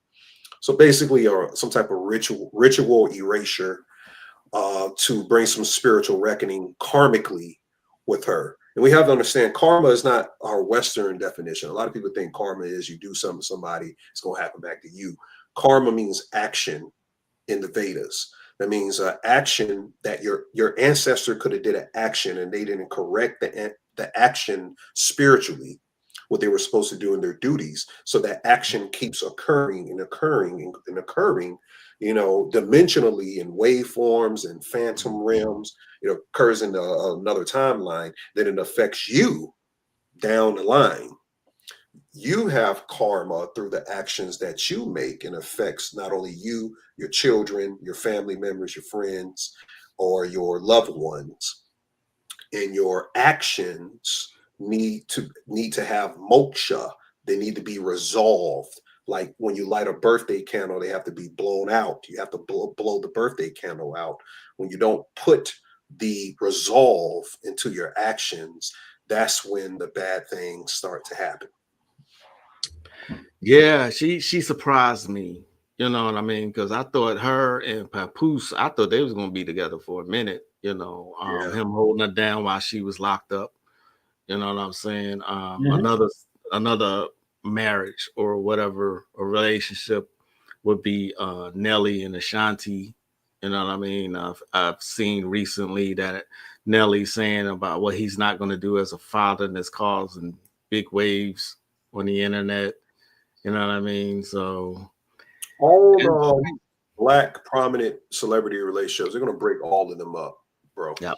So basically, some type of ritual erasure to bring some spiritual reckoning karmically with her. And we have to understand karma is not our Western definition. A lot of people think karma is you do something to somebody, it's going to happen back to you. Karma means action in the Vedas. That means action that your ancestor could have did an action and they didn't correct the action spiritually, what they were supposed to do in their duties. So that action keeps occurring and occurring and occurring, dimensionally in waveforms and phantom realms. It occurs in another timeline. Then it affects you down the line. You have karma through the actions that you make and affects not only you, your children, your family members, your friends, or your loved ones. And your actions need to have moksha. They need to be resolved. Like when you light a birthday candle, they have to be blown out. You have to blow the birthday candle out. When you don't put the resolve into your actions, that's when the bad things start to happen. Yeah, she surprised me. You know what I mean? Because I thought her and Papoose, I thought they was gonna be together for a minute. Him holding her down while she was locked up. You know what I'm saying? Another marriage or whatever, a relationship would be Nelly and Ashanti. You know what I mean? I've seen recently that Nelly saying about what he's not going to do as a father, and it's causing big waves on the internet. You know what I mean? So Black prominent celebrity relationships, they're going to break all of them up, bro. Yeah.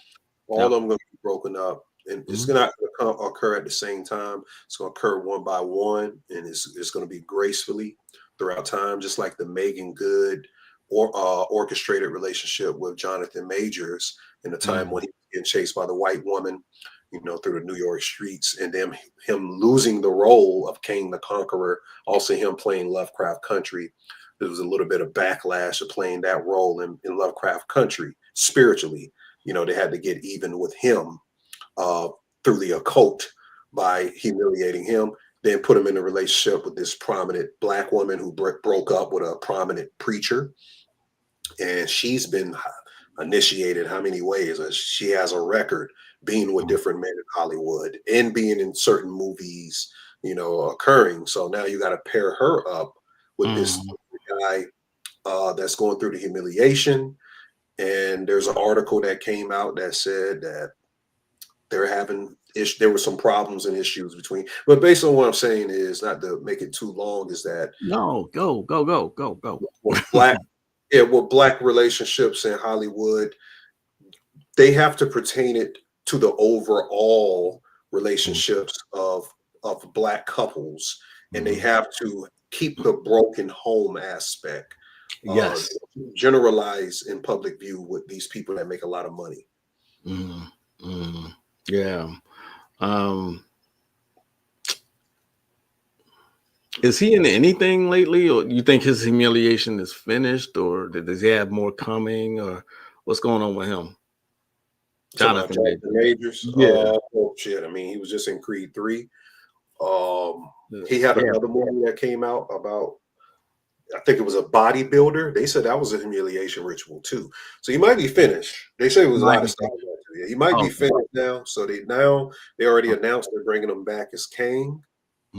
All of them going to be broken up, and it's Mhm. not going to occur at the same time. It's going to occur one by one, and it's going to be gracefully throughout time, just like the Megan Good or orchestrated relationship with Jonathan Majors in the time when he was getting chased by the white woman, through the New York streets, and then him losing the role of King the Conqueror, also him playing Lovecraft Country. There was a little bit of backlash of playing that role in Lovecraft Country spiritually. They had to get even with him through the occult by humiliating him, then put him in a relationship with this prominent Black woman who broke up with a prominent preacher. And she's been initiated how many ways? She has a record being with different men in Hollywood and being in certain movies, occurring. So now you got to pair her up with this guy that's going through the humiliation. And there's an article that came out that said that there were some problems and issues between, but based on what I'm saying is, not to make it too long, is that No, go. with black relationships in Hollywood, they have to pertain it to the overall relationships of black couples, and they have to keep the broken home aspect Yes. generalized in public view with these people that make a lot of money. Yeah. Is he in anything lately, or you think his humiliation is finished, or does he have more coming, or what's going on with him? Jonathan Majors. Yeah. Shit. I mean, he was just in Creed 3. He had another movie that came out about, I think it was a bodybuilder. They said that was a humiliation ritual too. So he might be finished. They say it was a lot of stuff. He might be finished now. So they already announced they're bringing him back as King.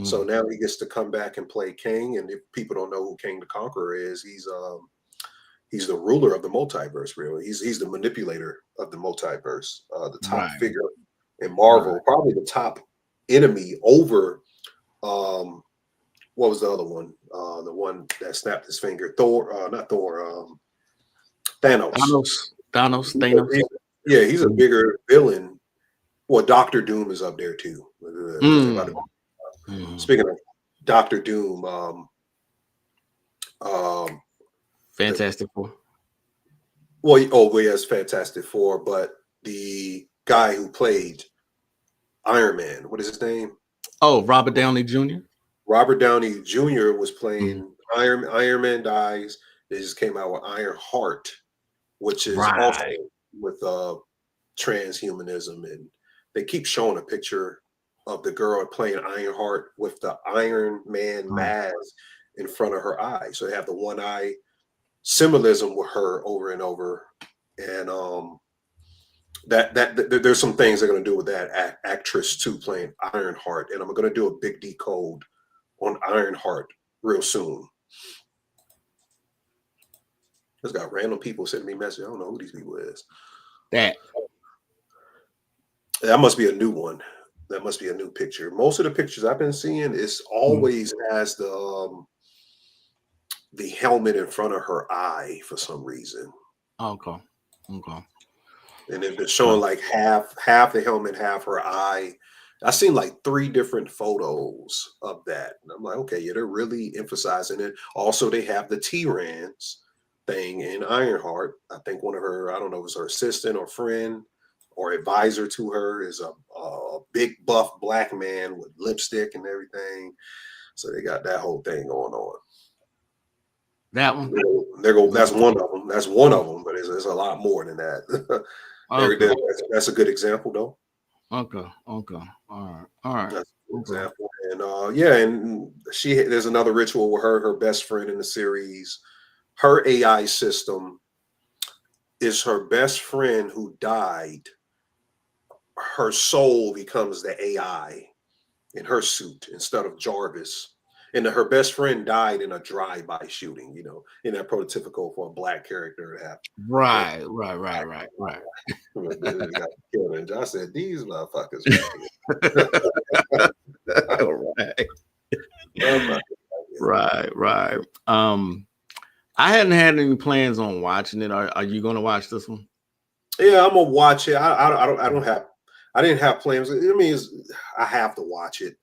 So now he gets to come back and play King. And if people don't know who King the Conqueror is, he's the ruler of the multiverse. Really, he's the manipulator of the multiverse. The top figure in Marvel, probably the top enemy over. What was the other one? The one that snapped his finger. Thor, not Thor. Thanos. Thanos. Yeah, he's a bigger villain. Well, Doctor Doom is up there too. Speaking of Doctor Doom, Fantastic Four. Well, yes, Fantastic Four, but the guy who played Iron Man, what is his name? Oh, Robert Downey Jr. Robert Downey Jr. was playing Iron Man dies. They just came out with Iron Heart, which is also with transhumanism, and they keep showing a picture of the girl playing Iron Heart with the Iron Man mask in front of her eye. So they have the one eye symbolism with her over and over, and that there's some things they're going to do with that actress too, playing Ironheart, and I'm going to do a big decode on Ironheart real soon. Just got random people sending me messages. I don't know who these people is. That must be a new one. That must be a new picture. Most of the pictures I've been seeing is always has the helmet in front of her eye for some reason. Okay. And they've been showing like half the helmet, half her eye. I've seen like 3 different photos of that. And I'm like, okay, yeah, they're really emphasizing it. Also, they have the T-Rans thing in Ironheart. I think one of her, I don't know if it's her assistant or friend or advisor to her is a big buff black man with lipstick and everything. So they got that whole thing going on. That one? That's one of them. That's one of them, but there's a lot more than that. That's a good example, though. Okay. All right. That's a good example. And and there's another ritual with her best friend in the series. Her AI system is her best friend who died. Her soul becomes the AI in her suit instead of Jarvis. And her best friend died in a drive-by shooting, in that prototypical for a black character to have. Right. I said, these motherfuckers. Right. I hadn't had any plans on watching it. Are you going to watch this one? Yeah, I'm gonna watch it. I didn't have plans. I mean, I have to watch it.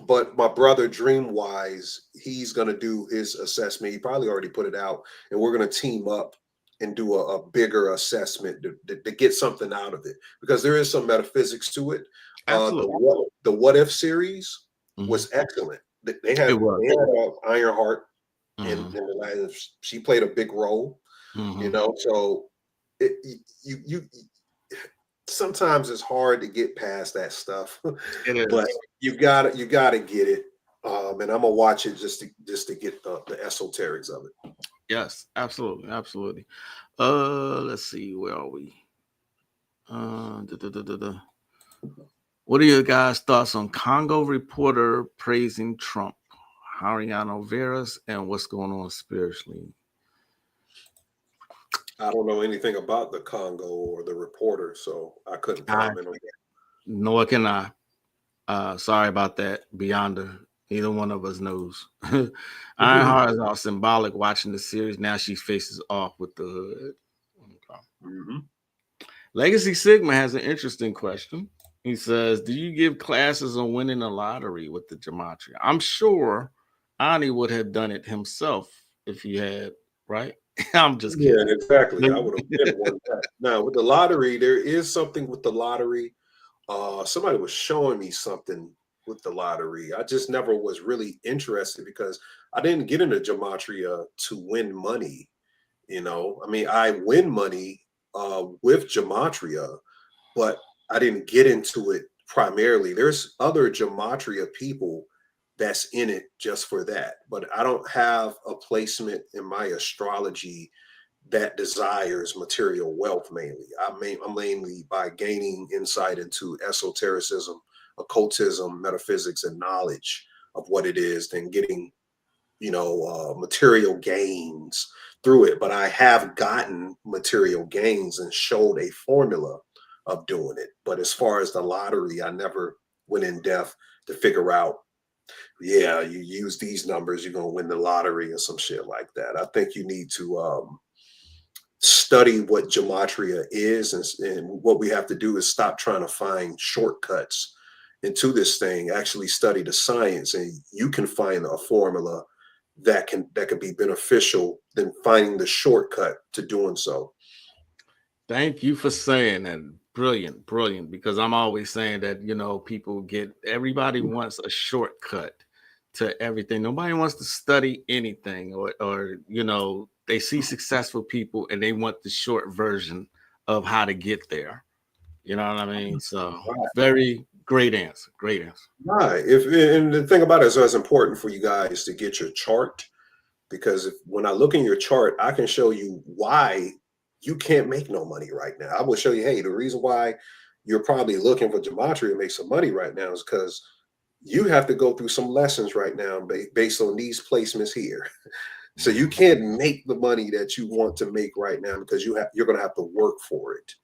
But my brother Dreamwise, he's gonna do his assessment. He probably already put it out, and we're gonna team up and do a bigger assessment to get something out of it, because there is some metaphysics to it. Absolutely. The What If series Mm-hmm. was excellent. They It had was. Ironheart in Mm-hmm. the life. She played a big role, Mm-hmm. so you sometimes it's hard to get past that stuff, It is. but you gotta get it. And I'm gonna watch it just to get the esoterics of it. Yes, absolutely, absolutely. Let's see, where are we? Da, da, da, da, da. What are your guys' thoughts on Congo reporter praising Trump, Hariano Veras, and what's going on spiritually? I don't know anything about the Congo or the reporter, so I couldn't comment on that. Nor can I. Sorry about that. Beyonder, neither one of us knows. Ironheart is all symbolic. Watching the series, now she faces off with the hood. Okay. Mm-hmm. Legacy Sigma has an interesting question. He says, "Do you give classes on winning the lottery with the Gematria?" I'm sure Ani would have done it himself if he had, right? I'm just Yeah, kidding. exactly. I would have been one that. Now with the lottery, there is something with the lottery. Somebody was showing me something with the lottery. I just never was really interested because I didn't get into Gematria to win money. I mean, I win money with Gematria, but I didn't get into it primarily. There's other Gematria people that's in it just for that, but I don't have a placement in my astrology that desires material wealth mainly. I'm mainly by gaining insight into esotericism, occultism, metaphysics, and knowledge of what it is, then getting material gains through it. But I have gotten material gains and showed a formula of doing it. But as far as the lottery, I never went in depth to figure out, yeah, you use these numbers, you're gonna win the lottery or some shit like that. I think you need to study what gematria is, and what we have to do is stop trying to find shortcuts into this thing. Actually study the science, and you can find a formula that can be beneficial than finding the shortcut to doing so. Thank you for saying that. Brilliant, brilliant. Because I'm always saying that, everybody wants a shortcut to everything. Nobody wants to study anything, or they see successful people and they want the short version of how to get there. You know what I mean? So very great answer. Great answer. Right. And the thing about it is, it's important for you guys to get your chart, because when I look in your chart, I can show you why you can't make no money right now. I will show you, hey, the reason why you're probably looking for gematria to make some money right now is because you have to go through some lessons right now based on these placements here. So you can't make the money that you want to make right now because you're going to have to work for it.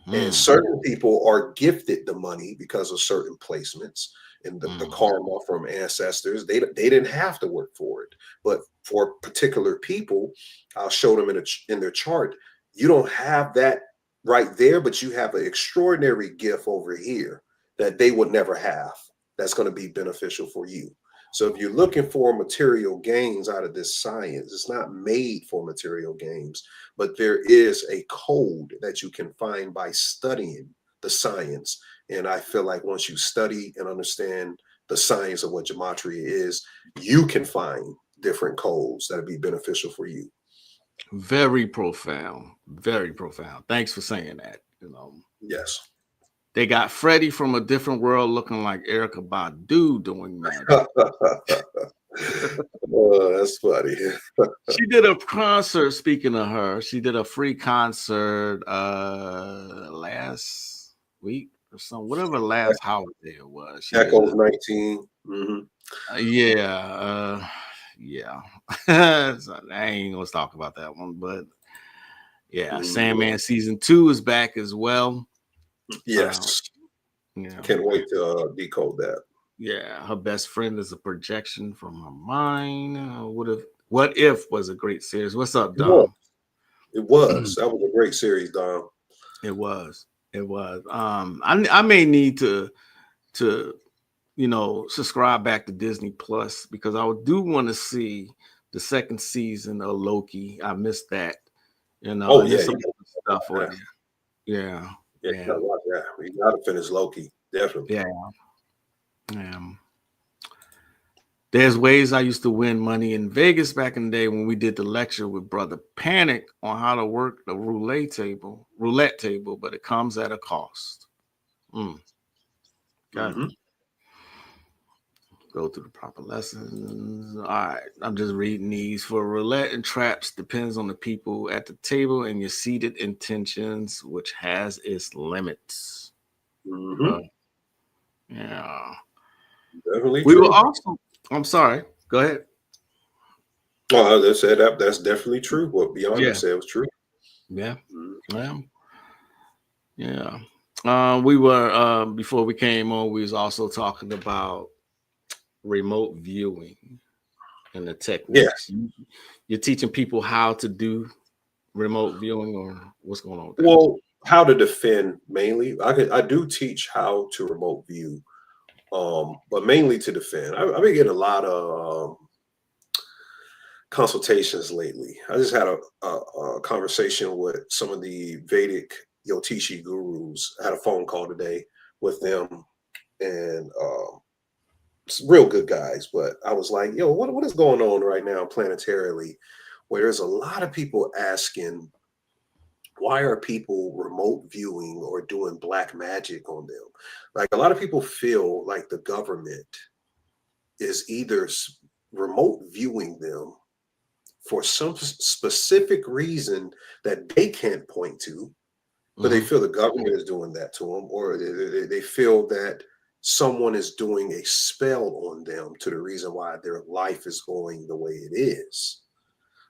And certain people are gifted the money because of certain placements and the karma from ancestors. They didn't have to work for it. But for particular people, I'll show them in their chart. You don't have that right there, but you have an extraordinary gift over here that they would never have. That's going to be beneficial for you. So if you're looking for material gains out of this science, it's not made for material gains, but there is a code that you can find by studying the science. And I feel like once you study and understand the science of what gematria is, you can find different codes that'll be beneficial for you. Very profound. Very profound. Thanks for saying that. Yes. They got Freddie from a different world looking like Erykah Badu doing magic. Oh, that's funny. She did a concert. Speaking of her, she did a free concert last week or something, whatever last holiday it was. Echoes 19. Mm-hmm. Yeah. So I ain't gonna talk about that one, but yeah, Sandman season 2 is back as well. Yes. Can't wait to decode that. Yeah, her best friend is a projection from her mind. What if was a great series. What's up, It was. Dom? It was. That was a great series, Don. It was. It was. I may need to subscribe back to Disney Plus because I do want to see the second season of Loki. I missed that, Oh and yeah, there's some other stuff on yeah, there. Yeah, yeah. You yeah, gotta watch that. You gotta finish Loki, definitely. yeah, yeah. There's ways I used to win money in Vegas back in the day when we did the lecture with Brother Panic on how to work the roulette table, but it comes at a cost. Got Mm-hmm. go through the proper lessons. All right, I'm just reading these. For roulette and traps depends on the people at the table and your seated intentions, which has its limits. Mm-hmm. Yeah, Definitely we will true. also. I'm sorry. Go ahead. Oh, they said that's definitely true. What Beyonder Yeah, said was true. yeah, Mhm. yeah, yeah. We were before we came on. We was also talking about remote viewing and the Yeah. techniques. You're teaching people how to do remote viewing, or what's going on with that? Well, how to defend mainly. I do teach how to remote view, but mainly to defend. I've been getting a lot of consultations lately. I just had a conversation with some of the Vedic Yotishi gurus. I had a phone call today with them, and real good guys. But I was like, yo, what is going on right now planetarily, where there's a lot of people asking, why are people remote viewing or doing black magic on them? Like a lot of people feel like the government is either remote viewing them for some specific reason that they can't point to, but they Mhm. feel the government is doing that to them, or they feel that someone is doing a spell on them to the reason why their life is going the way it is.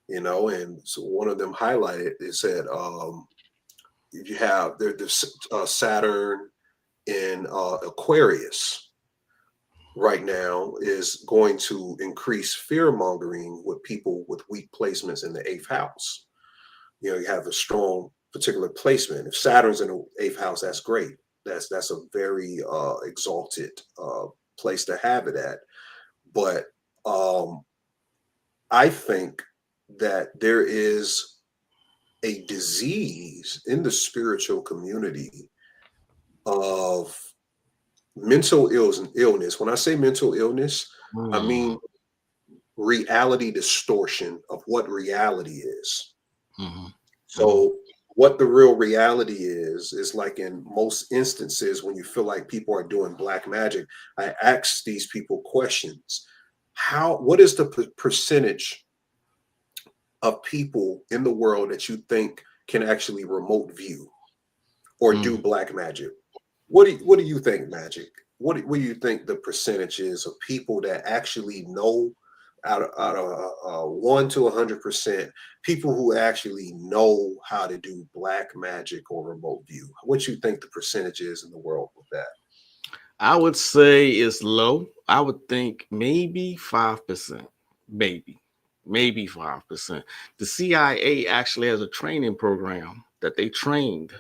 And so one of them highlighted, they said, you have there's Saturn in Aquarius right now is going to increase fear mongering with people with weak placements in the eighth house. You have a strong particular placement. If Saturn's in the eighth house, that's great. That's a very exalted place to have it at. But I think that there is a disease in the spiritual community of mental illness. When I say mental illness, I Mm. mean reality distortion of what reality is. Mhm. Mhm. So what the real reality is like in most instances when you feel like people are doing black magic, I ask these people questions. What is the percentage of people in the world that you think can actually remote view or do Mhm. black magic? What do you think, Magic? What do you think the percentage is of people that actually know out of 1 to 100%, people who actually know how to do black magic or remote view? What you think the percentage is in the world with that? I would say it's low. I would think maybe 5%. Maybe 5%. The CIA actually has a training program that they trained,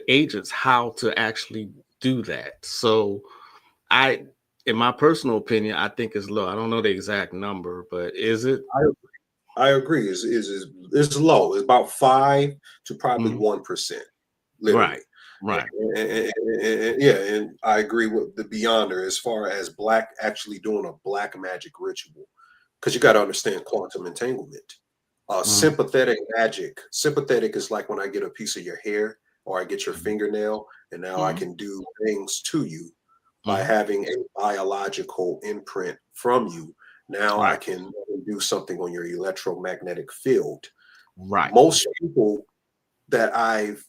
agents how to actually do that. So I, in my personal opinion, I think it's low. I don't know the exact number, but is it? I agree. It's low. It's about 5 to probably Mhm. 1%, Right, literally. right. Yeah, and I agree with the Beyonder as far as black actually doing a black magic ritual, because you got to understand quantum entanglement. Mhm. Sympathetic is like when I get a piece of your hair or I get your Mhm. fingernail, and now I Mhm. can do things to you by Mhm. having a biological imprint from you. Now I Right, can do something on your electromagnetic field. right. Most people that I've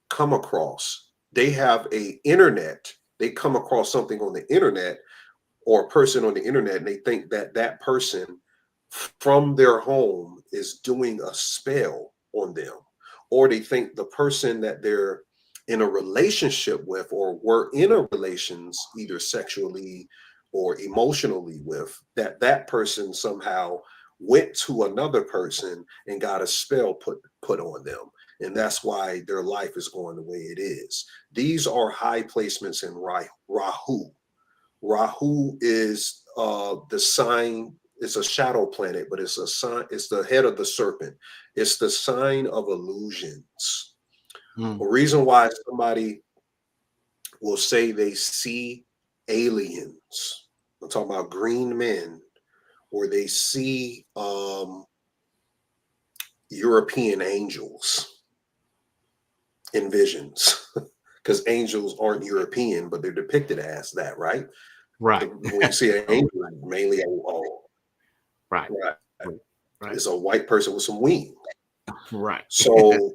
come across, they have a internet. They come across something on the internet or a person on the internet, and they think that that person from their home is doing a spell on them, or they think the person that they're in a relationship with, or were in a relations either sexually or emotionally with, that person somehow went to another person and got a spell put on them, and that's why their life is going the way it is. These are high placements in Rahu. Rahu is the sign. It's a shadow planet, but it's a sign. It's the head of the serpent. It's the sign of illusions. The reason why somebody will say they see aliens, I'm talking about green men, or they see European angels in visions, because angels aren't European, but they're depicted as that, right? Right. When you see an angel, mainly right. It's a white person with some wings. Right. So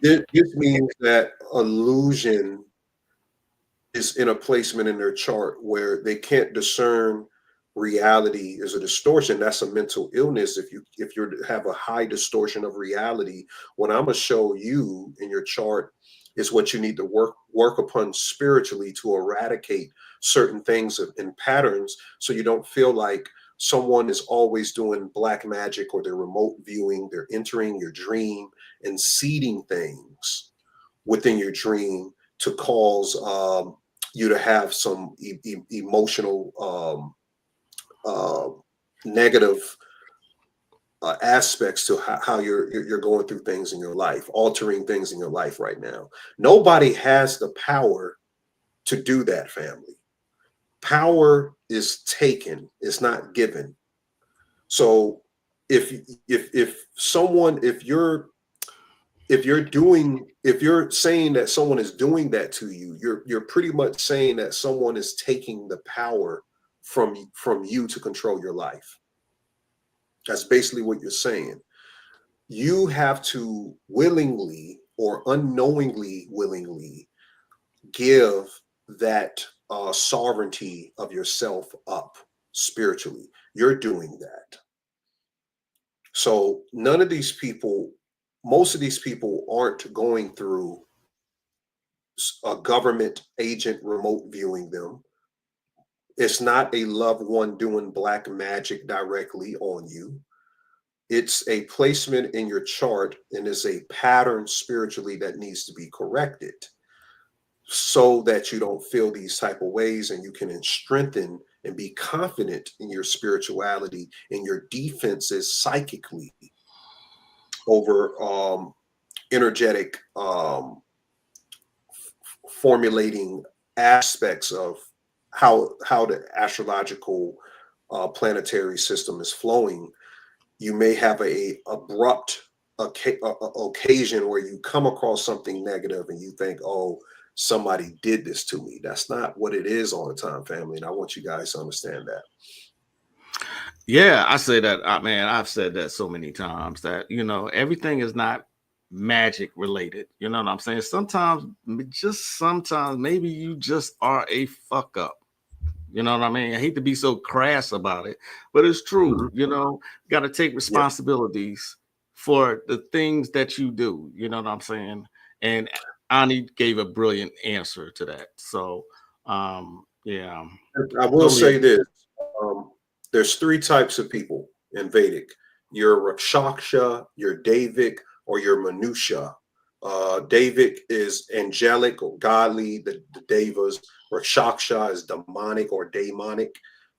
this means that illusion is in a placement in their chart where they can't discern reality is a distortion. That's a mental illness. If you have a high distortion of reality, what I'm gonna show you in your chart is what you need to work upon spiritually to eradicate certain things and patterns, so you don't feel like someone is always doing black magic, or they're remote viewing, they're entering your dream and seeding things within your dream to cause you to have some emotional negative aspects to how you're going through things in your life, altering things in your life right now. Nobody has the power to do that, family. Power is taken, it's not given. So if you're saying that someone is doing that to you, you're pretty much saying that someone is taking the power from you to control your life. That's basically what you're saying. You have to willingly or unknowingly willingly give that sovereignty of yourself up spiritually. You're doing that. So none of these people, most of these people aren't going through a government agent remote viewing them. It's not a loved one doing black magic directly on you. It's a placement in your chart, and it's a pattern spiritually that needs to be corrected so that you don't feel these type of ways, and you can strengthen and be confident in your spirituality and your defenses psychically over energetic formulating aspects of how the astrological planetary system is flowing. You may have a abrupt occasion where you come across something negative and you think, oh, somebody did this to me. That's not what it is all the time, family. And I want you guys to understand that. Yeah, I say that, man, I've said that so many times that, everything is not magic related. You know what I'm saying? Sometimes, maybe you just are a fuck up. You know what I mean? I hate to be so crass about it, but it's true. Got to take responsibilities for the things that you do. You know what I'm saying? And Ani gave a brilliant answer to that. So, yeah. I will say this. There's three types of people in Vedic. Your Rakshaksha, your Devic, or your Manusha. Devic is angelic or godly, the Devas. Rakshaksha is demonic or daemonic,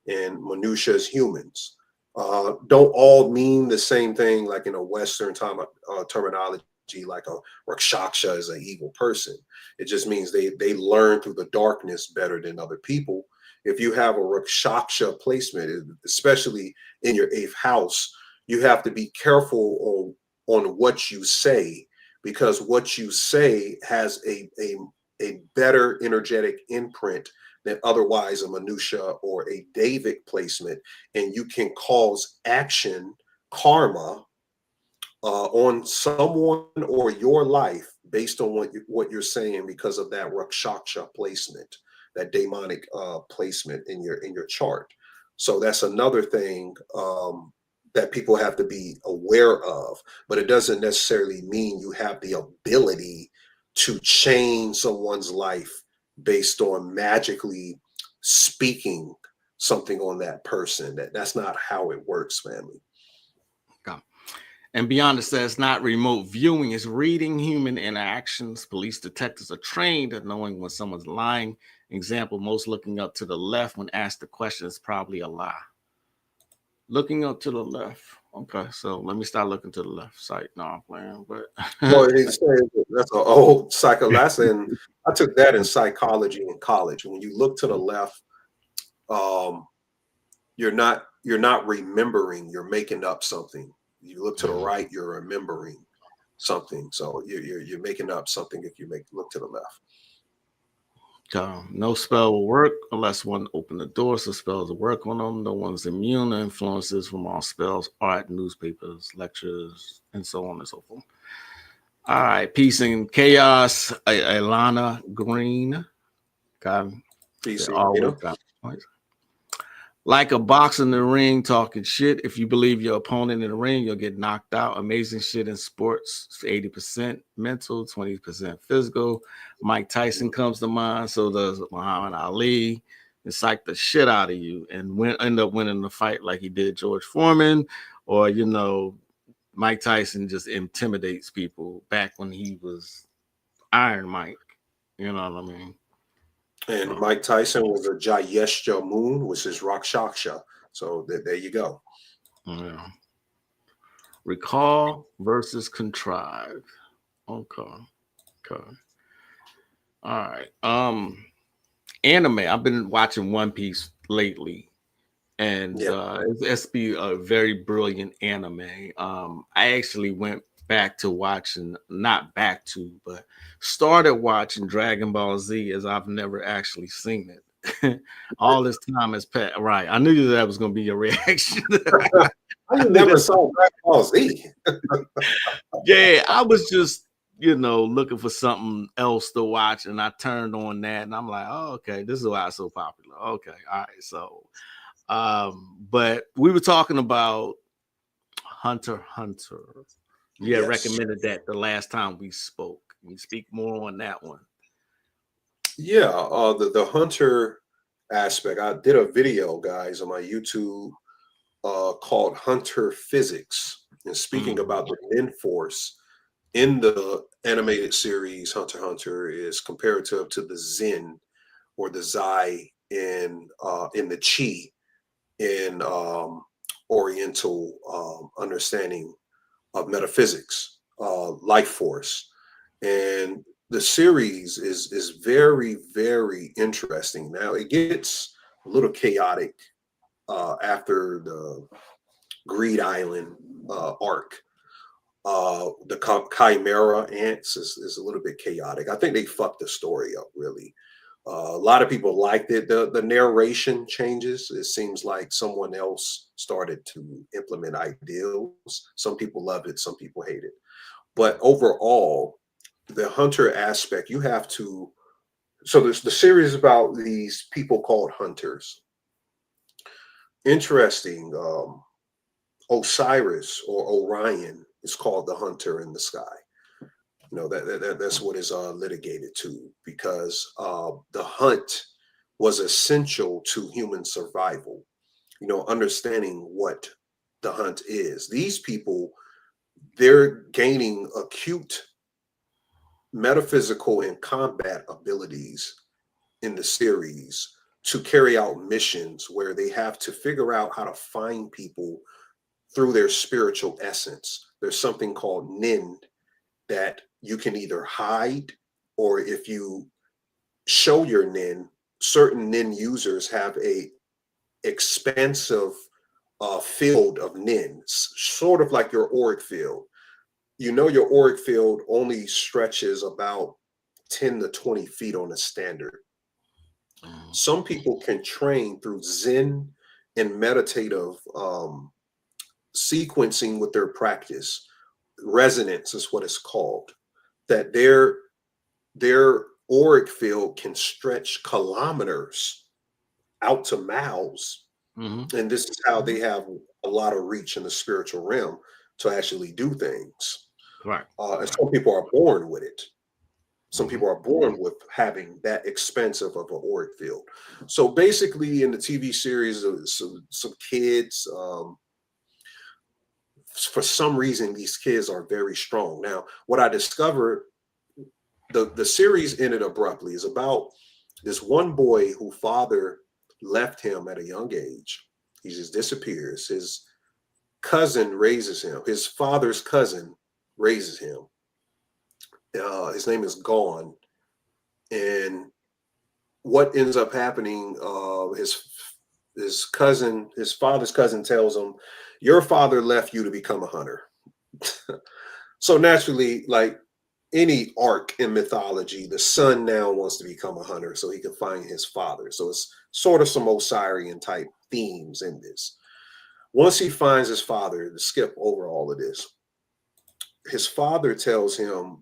and Manusha is humans. Don't all mean the same thing, like in a Western terminology, like a Rakshaksha is an evil person. It just means they learn through the darkness better than other people. If you have a Rakshaksha placement, especially in your 8th house, you have to be careful on what you say, because what you say has a better energetic imprint than otherwise a Manusha or a Devic placement, and you can cause action, karma, on someone or your life based on what you're saying because of that Rakshaksha placement, that demonic placement in your chart. So that's another thing that people have to be aware of, but it doesn't necessarily mean you have the ability to change someone's life based on magically speaking something on that person. That's not how it works, family. Okay. And beyond it says not remote viewing, is reading human interactions. Police detectives are trained at knowing when someone's lying. Example, most looking up to the left when asked the question is probably a lie. Looking up to the left. Okay, so let me start looking to the left side. No, I'm playing, but Well, that's an old psycho. And I took that in psychology in college. When you look to the left, you're not remembering. You're making up something. You look to the right, you're remembering something. So you're making up something if you look to the left. No spell will work unless one open the door, so spells will work on them. No one's immune to influences from all spells, art, newspapers, lectures, and so on and so forth. All right, peace and chaos. Ilana Green. God, Peace, always got points. Like a box in the ring talking shit. If you believe your opponent in the ring, you'll get knocked out. Amazing shit in sports. 80% mental, 20% physical. Mike Tyson comes to mind. So does Muhammad Ali. And psych the shit out of you and end up winning the fight like he did George Foreman. Or, you know, Mike Tyson just intimidates people back when he was Iron Mike. You know what I mean? And Mike Tyson was a Jayeshja Moon, which is Rakshaksha. So there you go. Yeah. Recall versus contrive. Okay. All right. Anime. I've been watching One Piece lately, and it's be a very brilliant anime. I actually went back to watching, not back to, but started watching Dragon Ball Z as I've never actually seen it. All this time has passed. Right. I knew that was going to be your reaction. I never saw Dragon Ball Z. Yeah, I was just, looking for something else to watch, and I turned on that, and I'm like, oh, okay, this is why it's so popular. Okay, all right. So, but we were talking about Hunter x Hunter. You had recommended that the last time we spoke. Can you speak more on that one? Yeah, the Hunter aspect. I did a video, guys, on my YouTube called Hunter Physics, and speaking about the Nin Force in the animated series Hunter x Hunter is comparative to the Zen or the Zai in the Chi in Oriental understanding of metaphysics, life force, and the series is very, very interesting. Now it gets a little chaotic after the Greed Island arc. The Chimera ants is a little bit chaotic. I think they fucked the story up really. A lot of people liked it. The narration changes. It seems like someone else started to implement ideals. Some people love it, some people hate it. But overall, the hunter aspect, you have to. So there's the series about these people called hunters. Interesting. Osiris or Orion is called the hunter in the sky. You know that's what is litigated to, because the hunt was essential to human survival. You know, understanding what the hunt is. These people, they're gaining acute metaphysical and combat abilities in the series to carry out missions where they have to figure out how to find people through their spiritual essence. There's something called Nin that you can either hide, or if you show your Nin, certain Nin users have a expansive field of Nin, sort of like your auric field. You know, your auric field only stretches about 10 to 20 feet on a standard. Some people can train through Zen and meditative sequencing with their practice. Resonance is what it's called. That their auric field can stretch kilometers out to miles. And this is how they have a lot of reach in the spiritual realm to actually do things. Right. And some people are born with it. Some people are born with having that expensive of an auric field. So basically, in the TV series, some kids, for some reason, these kids are very strong. Now, what I discovered, the series ended abruptly. Is about this one boy whose father left him at a young age. He just disappears. His cousin raises him. His father's cousin raises him. His name is Gone. And what ends up happening, his cousin, his father's cousin tells him, your father left you to become a hunter. So naturally, like any arc in mythology, the son now wants to become a hunter so he can find his father. So it's sort of some Osirian type themes in this. Once he finds his father, to skip over all of this, his father tells him,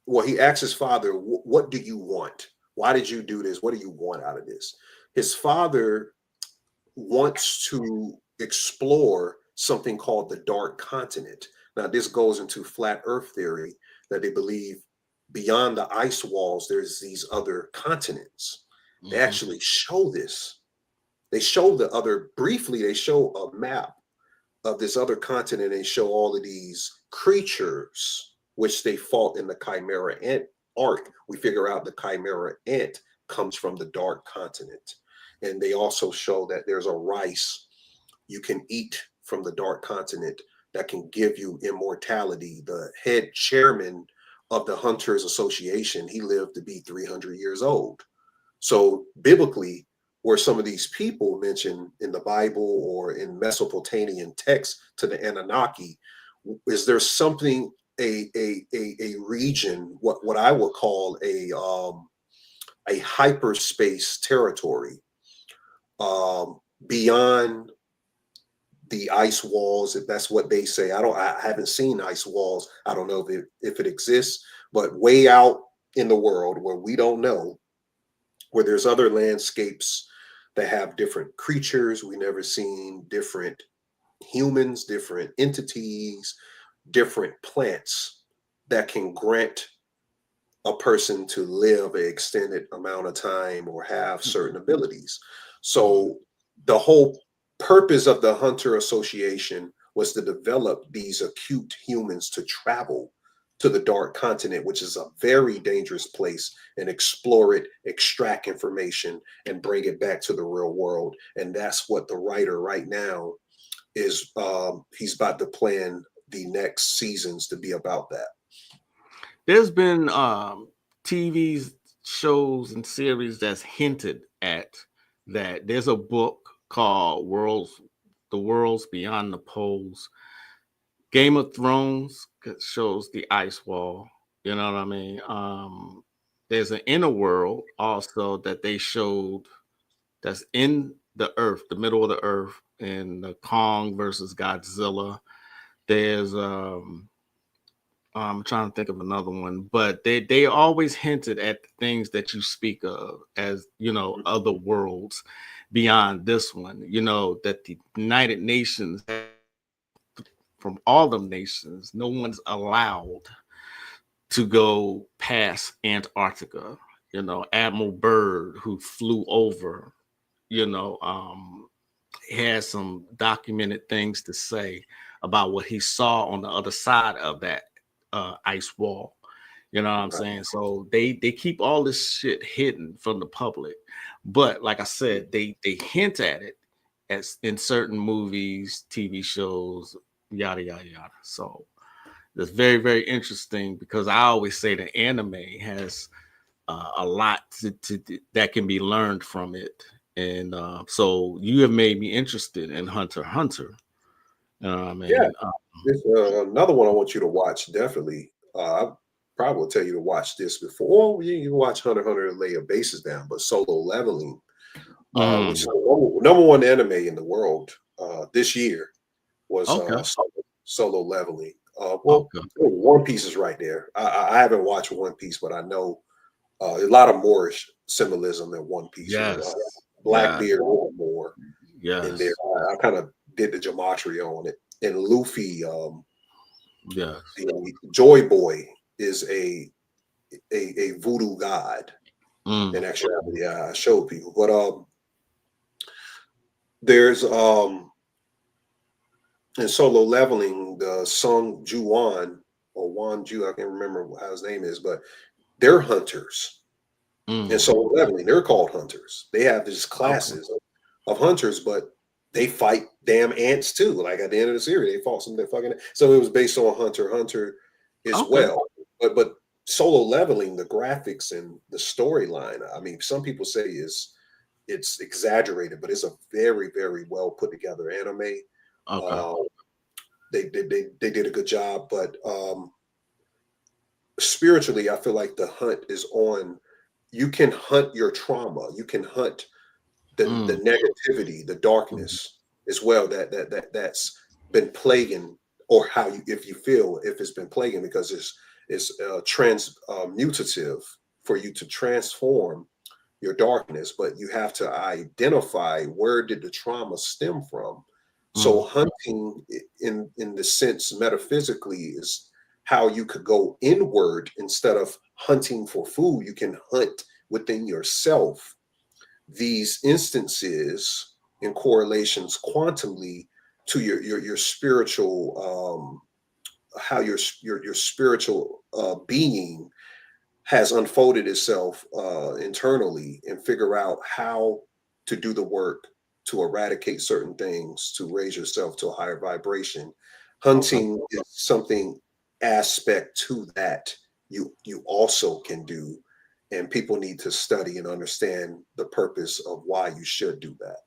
well, he asks his father, what do you want? Why did you do this? What do you want out of this? His father wants to explore something called the dark continent. Now, this goes into flat earth theory, that they believe beyond the ice walls, there's these other continents. They actually show this. They show briefly, they show a map of this other continent. They show all of these creatures which they fought in the Chimera Ant arc. We figure out the Chimera Ant comes from the dark continent. And they also show that there's a rice you can eat from the dark continent that can give you immortality. The head chairman of the Hunters Association, he lived to be 300 years old. So biblically, where some of these people mentioned in the Bible or in Mesopotamian texts to the Anunnaki, is there something, a region, what I would call a hyperspace territory beyond the ice walls, if that's what they say. I haven't seen ice walls. I don't know if it exists, but way out in the world where we don't know, where there's other landscapes that have different creatures we never seen, different humans, different entities, different plants that can grant a person to live an extended amount of time or have certain abilities. So the whole purpose of the Hunter Association was to develop these acute humans to travel to the dark continent, which is a very dangerous place, and explore it, extract information, and bring it back to the real world. And that's what the writer right now is, he's about to plan the next seasons to be about that. There's been TV shows and series that's hinted at that. There's a book called The Worlds Beyond the Poles. Game of Thrones shows the ice wall. You know what I mean? There's an inner world also that they showed that's in the earth, the middle of the earth, in the Kong versus Godzilla. There's I'm trying to think of another one, but they always hinted at the things that you speak of as, you know, other worlds beyond this one, you know, that the United Nations, from all the nations, no one's allowed to go past Antarctica. You know, Admiral Byrd, who flew over, you know, has some documented things to say about what he saw on the other side of that ice wall. You know what I'm saying? So they keep all this shit hidden from the public. But like I said, they hint at it as in certain movies, TV shows, yada, yada, yada. So it's very, very interesting, because I always say the anime has a lot that can be learned from it. And so you have made me interested in Hunter x Hunter. You know what I mean? Yeah. There's another one I want you to watch, definitely. I probably will tell you to watch this before. You can watch Hunter x Hunter and lay your bases down, but Solo Leveling, which is the number one anime in the world this year, was Solo Leveling. One Piece is right there. I haven't watched One Piece, but I know a lot of Moorish symbolism in One Piece. Yes. Blackbeard more. Yes. In there. I kind of did the gematria on it. And Luffy, the Joy Boy is a voodoo god. In actuality, I showed people. But there's in Solo Leveling, the Sung Juan or Wan Ju, I can't remember how his name is, but they're hunters. And Solo Leveling, they're called hunters. They have these classes of hunters, but they fight damn ants too. Like at the end of the series, they fought some fucking. So it was based on Hunter x Hunter as well. But Solo Leveling, the graphics and the storyline, I mean, some people say it's exaggerated, but it's a very, very well put together anime. They did a good job, but spiritually, I feel like the hunt is on. You can hunt your trauma. You can hunt the negativity, the darkness as well. That's been plaguing, or how you, if you feel if it's been plaguing, because it's transmutative for you to transform your darkness, but you have to identify where did the trauma stem from. So hunting in the sense metaphysically is how you could go inward instead of hunting for food. You can hunt within yourself these instances in correlations quantumly to your spiritual how your spiritual being has unfolded itself internally, and figure out how to do the work to eradicate certain things, to raise yourself to a higher vibration. Hunting is something aspect to that you also can do, and people need to study and understand the purpose of why you should do that.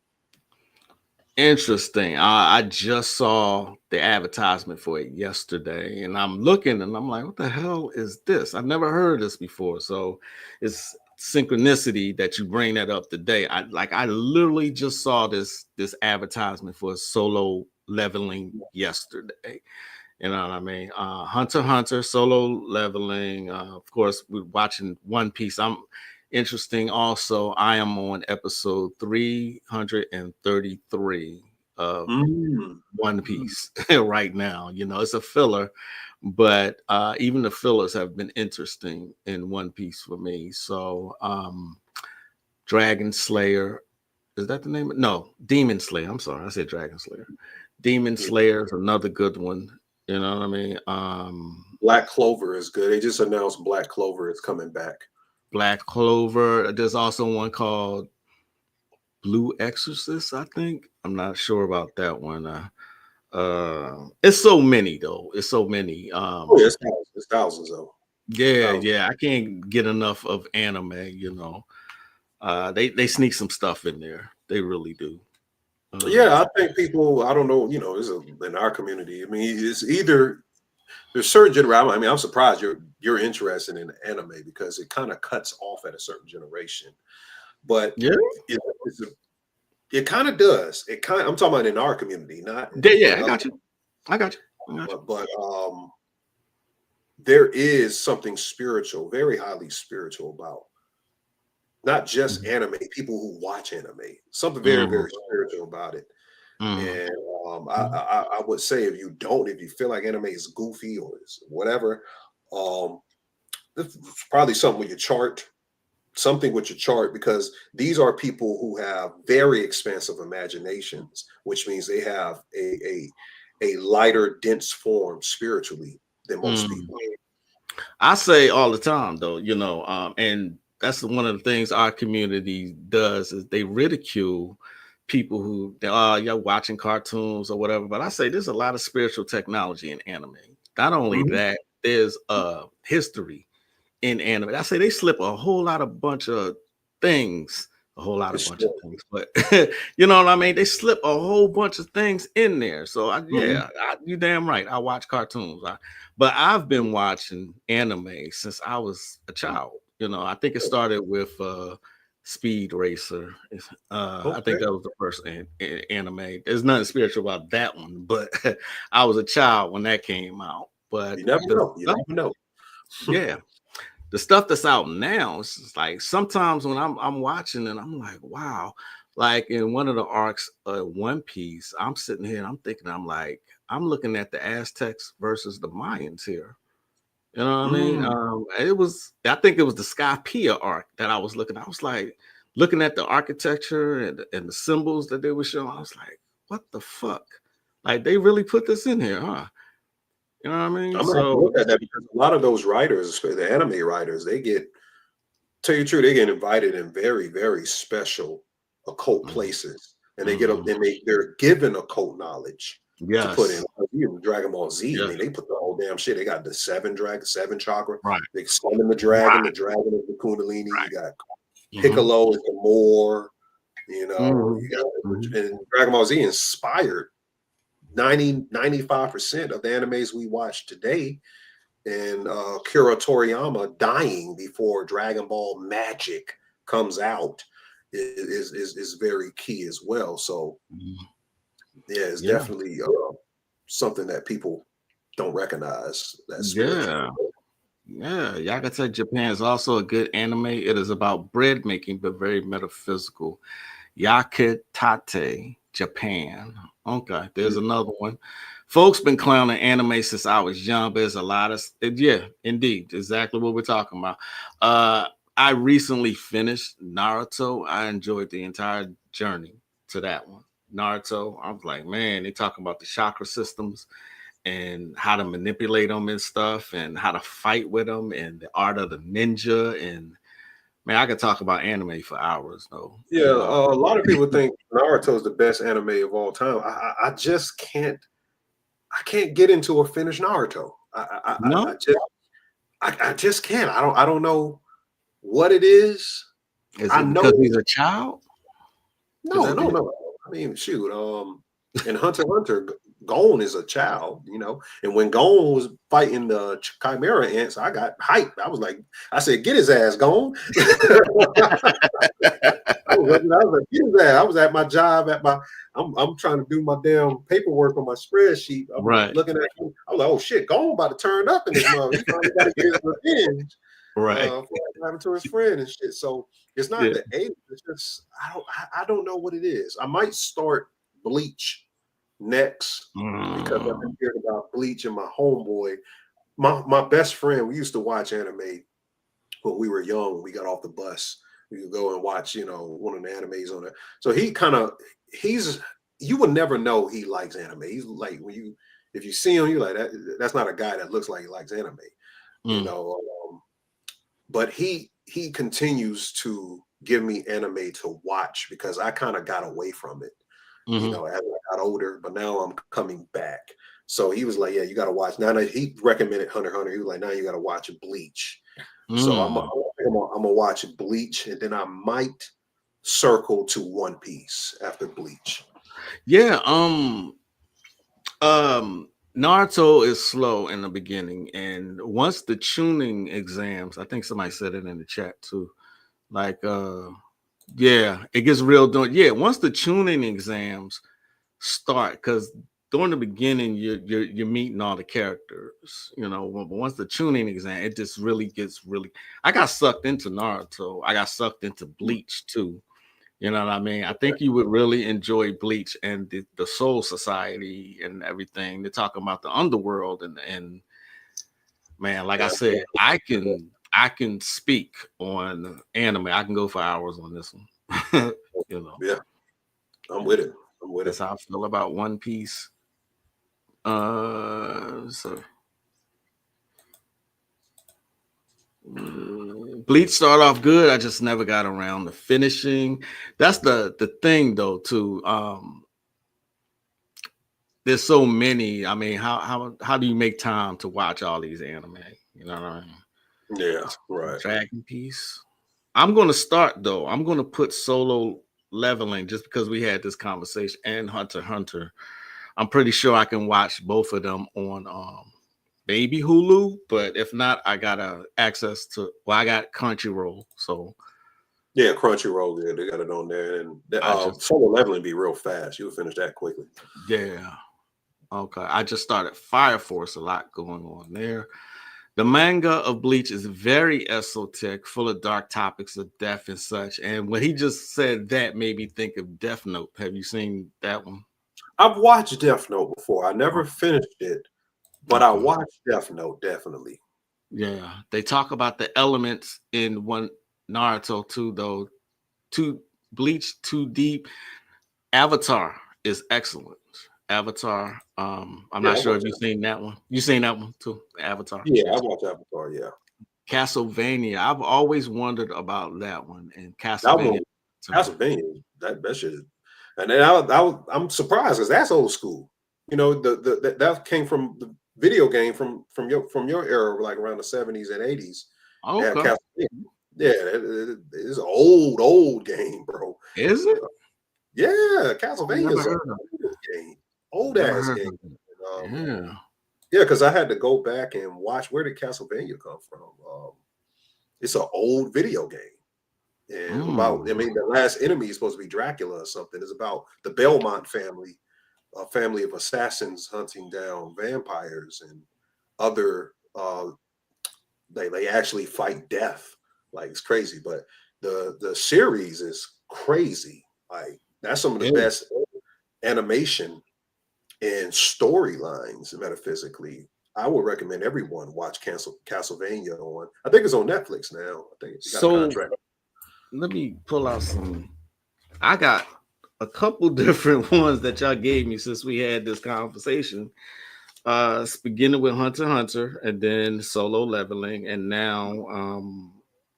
Interesting. I just saw the advertisement for it yesterday, and I'm looking and I'm like, what the hell is this? I've never heard this before. So it's synchronicity that you bring that up today. I literally just saw this advertisement for Solo Leveling yesterday. You know what I mean? Hunter x Hunter, Solo Leveling. Of course, we're watching One Piece. I'm interesting. Also, I am on episode 333 of One Piece right now. You know, it's a filler, but even the fillers have been interesting in One Piece for me. So, Dragon Slayer, is that the name? No, Demon Slayer. I'm sorry, I said Dragon Slayer. Demon Slayer is another good one. You know what I mean? Black Clover is good. They just announced Black Clover is coming back. Black Clover. There's also one called Blue Exorcist, I think. I'm not sure about that one. It's so many though. It's so many. It's thousands though. Yeah. I can't get enough of anime. You know, they sneak some stuff in there. They really do. Yeah, I think people. I don't know. You know, in our community. I mean, it's either there's certain generation. I mean, I'm surprised you're interested in anime, because it kind of cuts off at a certain generation. But yeah, it kind of does. I'm talking about in our community, not. Yeah, I got you. But there is something spiritual, very highly spiritual about not just anime. People who watch anime, something very, very spiritual about it. And I would say if you feel like anime is goofy or is whatever, it's probably something with your chart. Something with your chart, because these are people who have very expansive imaginations, which means they have a lighter, dense form spiritually than most people. I say all the time, though, you know, and that's one of the things our community does is they ridicule people who you're watching cartoons or whatever. But I say there's a lot of spiritual technology in anime. Not only that, there's history in anime. I say they slip a whole bunch of things, but you know what I mean? They slip a whole bunch of things in there. So you're damn right. I watch cartoons, but I've been watching anime since I was a child. You know, I think it started with Speed Racer. I think that was the first anime. There's nothing spiritual about that one, but I was a child when that came out. But you never know. Yeah. The stuff that's out now, it's just like sometimes when I'm watching and I'm like, wow, like in one of the arcs of One Piece, I'm sitting here and I'm thinking, I'm looking at the Aztecs versus the Mayans here. You know what I mean? I think it was the Skypea arc that I was looking at. I was like, looking at the architecture and the symbols that they were showing. I was like, what the fuck? Like, they really put this in here, huh? You know what I mean? I'm gonna have to look at that because a lot of those writers, the anime writers, they get, tell you the truth, they get invited in very, very special occult places, and they get up and they're given occult knowledge to put in. Even Dragon Ball Z, I mean, they put the whole damn shit. They got the seven chakra. Right. They summon the dragon. The dragon is the Kundalini. You got Piccolo is the Moor. You know, you got, and Dragon Ball Z inspired 95% of the animes we watch today. And Kira Toriyama dying before Dragon Ball Magic comes out is very key as well. So yeah, it's definitely something that people don't recognize. That's Yakuza Japan is also a good anime. It is about bread making, but very metaphysical. Yakutate Japan. Okay, there's another one. Folks been clowning anime since I was young, but there's a lot of indeed, exactly what we're talking about. I recently finished Naruto. I enjoyed the entire journey to that one. Naruto, I was like, man, they talking about the chakra systems and how to manipulate them and stuff, and how to fight with them, and the art of the ninja. And man, I could talk about anime for hours, though. Yeah, a lot of people think Naruto is the best anime of all time. I just can't. I can't get into or finish Naruto. I just can't. I don't know what it is. Is it because he's a child? No. I mean, shoot. In Hunter x Hunter, Gon is a child, you know. And when Gon was fighting the Chimera ants, I got hyped. I said, get his ass, Gon. I was at my job I'm trying to do my damn paperwork on my spreadsheet. I'm looking at him. I was like, oh shit, Gon about to turn up in this mother. He's got to get his revenge. For what happened to his friend and shit. So it's not the age. It's just I don't know what it is. I might start Bleach next because I've been hearing about Bleach, and my homeboy, my best friend, we used to watch anime when we were young. We got off the bus. We would go and watch, you know, one of the animes on it. So you would never know he likes anime. He's like, if you see him, you're like, that's not a guy that looks like he likes anime, you know. But he continues to give me anime to watch because I kind of got away from it, you know, as I got older. But now I'm coming back. So he was like, yeah, you got to watch. Now he recommended Hunter x Hunter. He was like, now you got to watch Bleach. So I'm gonna watch Bleach, and then I might circle to One Piece after Bleach. Yeah, Naruto is slow in the beginning, and once the tuning exams, I think somebody said it in the chat too. Like, it gets real. Once the tuning exams start, because during the beginning, you're meeting all the characters, you know. But once the tuning exam, it just really gets I got sucked into Naruto. I got sucked into Bleach too. You know what I mean? I think you would really enjoy Bleach and the Soul Society and everything. They're talking about the underworld and man, like I said, I can speak on anime. I can go for hours on this one. You know. Yeah, I'm with it. That's how I feel about One Piece. Bleach started off good. I just never got around to finishing. That's the thing though too. There's so many. I mean, how do you make time to watch all these anime? You know what I mean? Yeah, right. Dragon Piece. I'm gonna start though. I'm gonna put Solo Leveling just because we had this conversation, and Hunter x Hunter. I'm pretty sure I can watch both of them on maybe Hulu, but if not, I got access to. Well, I got Crunchyroll, so yeah, Crunchyroll. Yeah, they got it on there, and Solo Leveling be real fast. You'll finish that quickly. Yeah. Okay. I just started Fire Force. A lot going on there. The manga of Bleach is very esoteric, full of dark topics of death and such. And when he just said that made me think of Death Note. Have you seen that one? I've watched Death Note before. I never finished it, but I watched Death Note definitely. Yeah, they talk about the elements in one Naruto too, though. Too Bleach, too deep. Avatar is excellent. Avatar. I'm Yeah, not I sure watch if you've that. seen that one. You seen that one too? Avatar. Yeah, I watch Avatar. Yeah, Castlevania. I've always wondered about that one. And that Castlevania one, to me. Castlevania, that shit is, and then I'm surprised because that's old school. You know, that came from the video game from your era, like around the 70s and 80s. They had Okay. Castlevania. Yeah, it's an old game, bro. Is it? Yeah, I've Castlevania never is an heard of it. old game, old Never ass heard game. of it. Um, Yeah. yeah, because I had to go back and watch where did Castlevania come from. It's an old video game. And about, I Mm. mean, the last enemy is supposed to be Dracula or something. It's about the Belmont family, a family of assassins hunting down vampires and other. They actually fight death, like it's crazy. But the series is crazy. Like that's some of the Yeah. best animation and storylines metaphysically. I would recommend everyone watch Castlevania on. I think it's on Netflix now. I think you got a So contract. let me pull out some. I got a couple different ones that y'all gave me since we had this conversation. Beginning with Hunter x Hunter, and then Solo Leveling, and now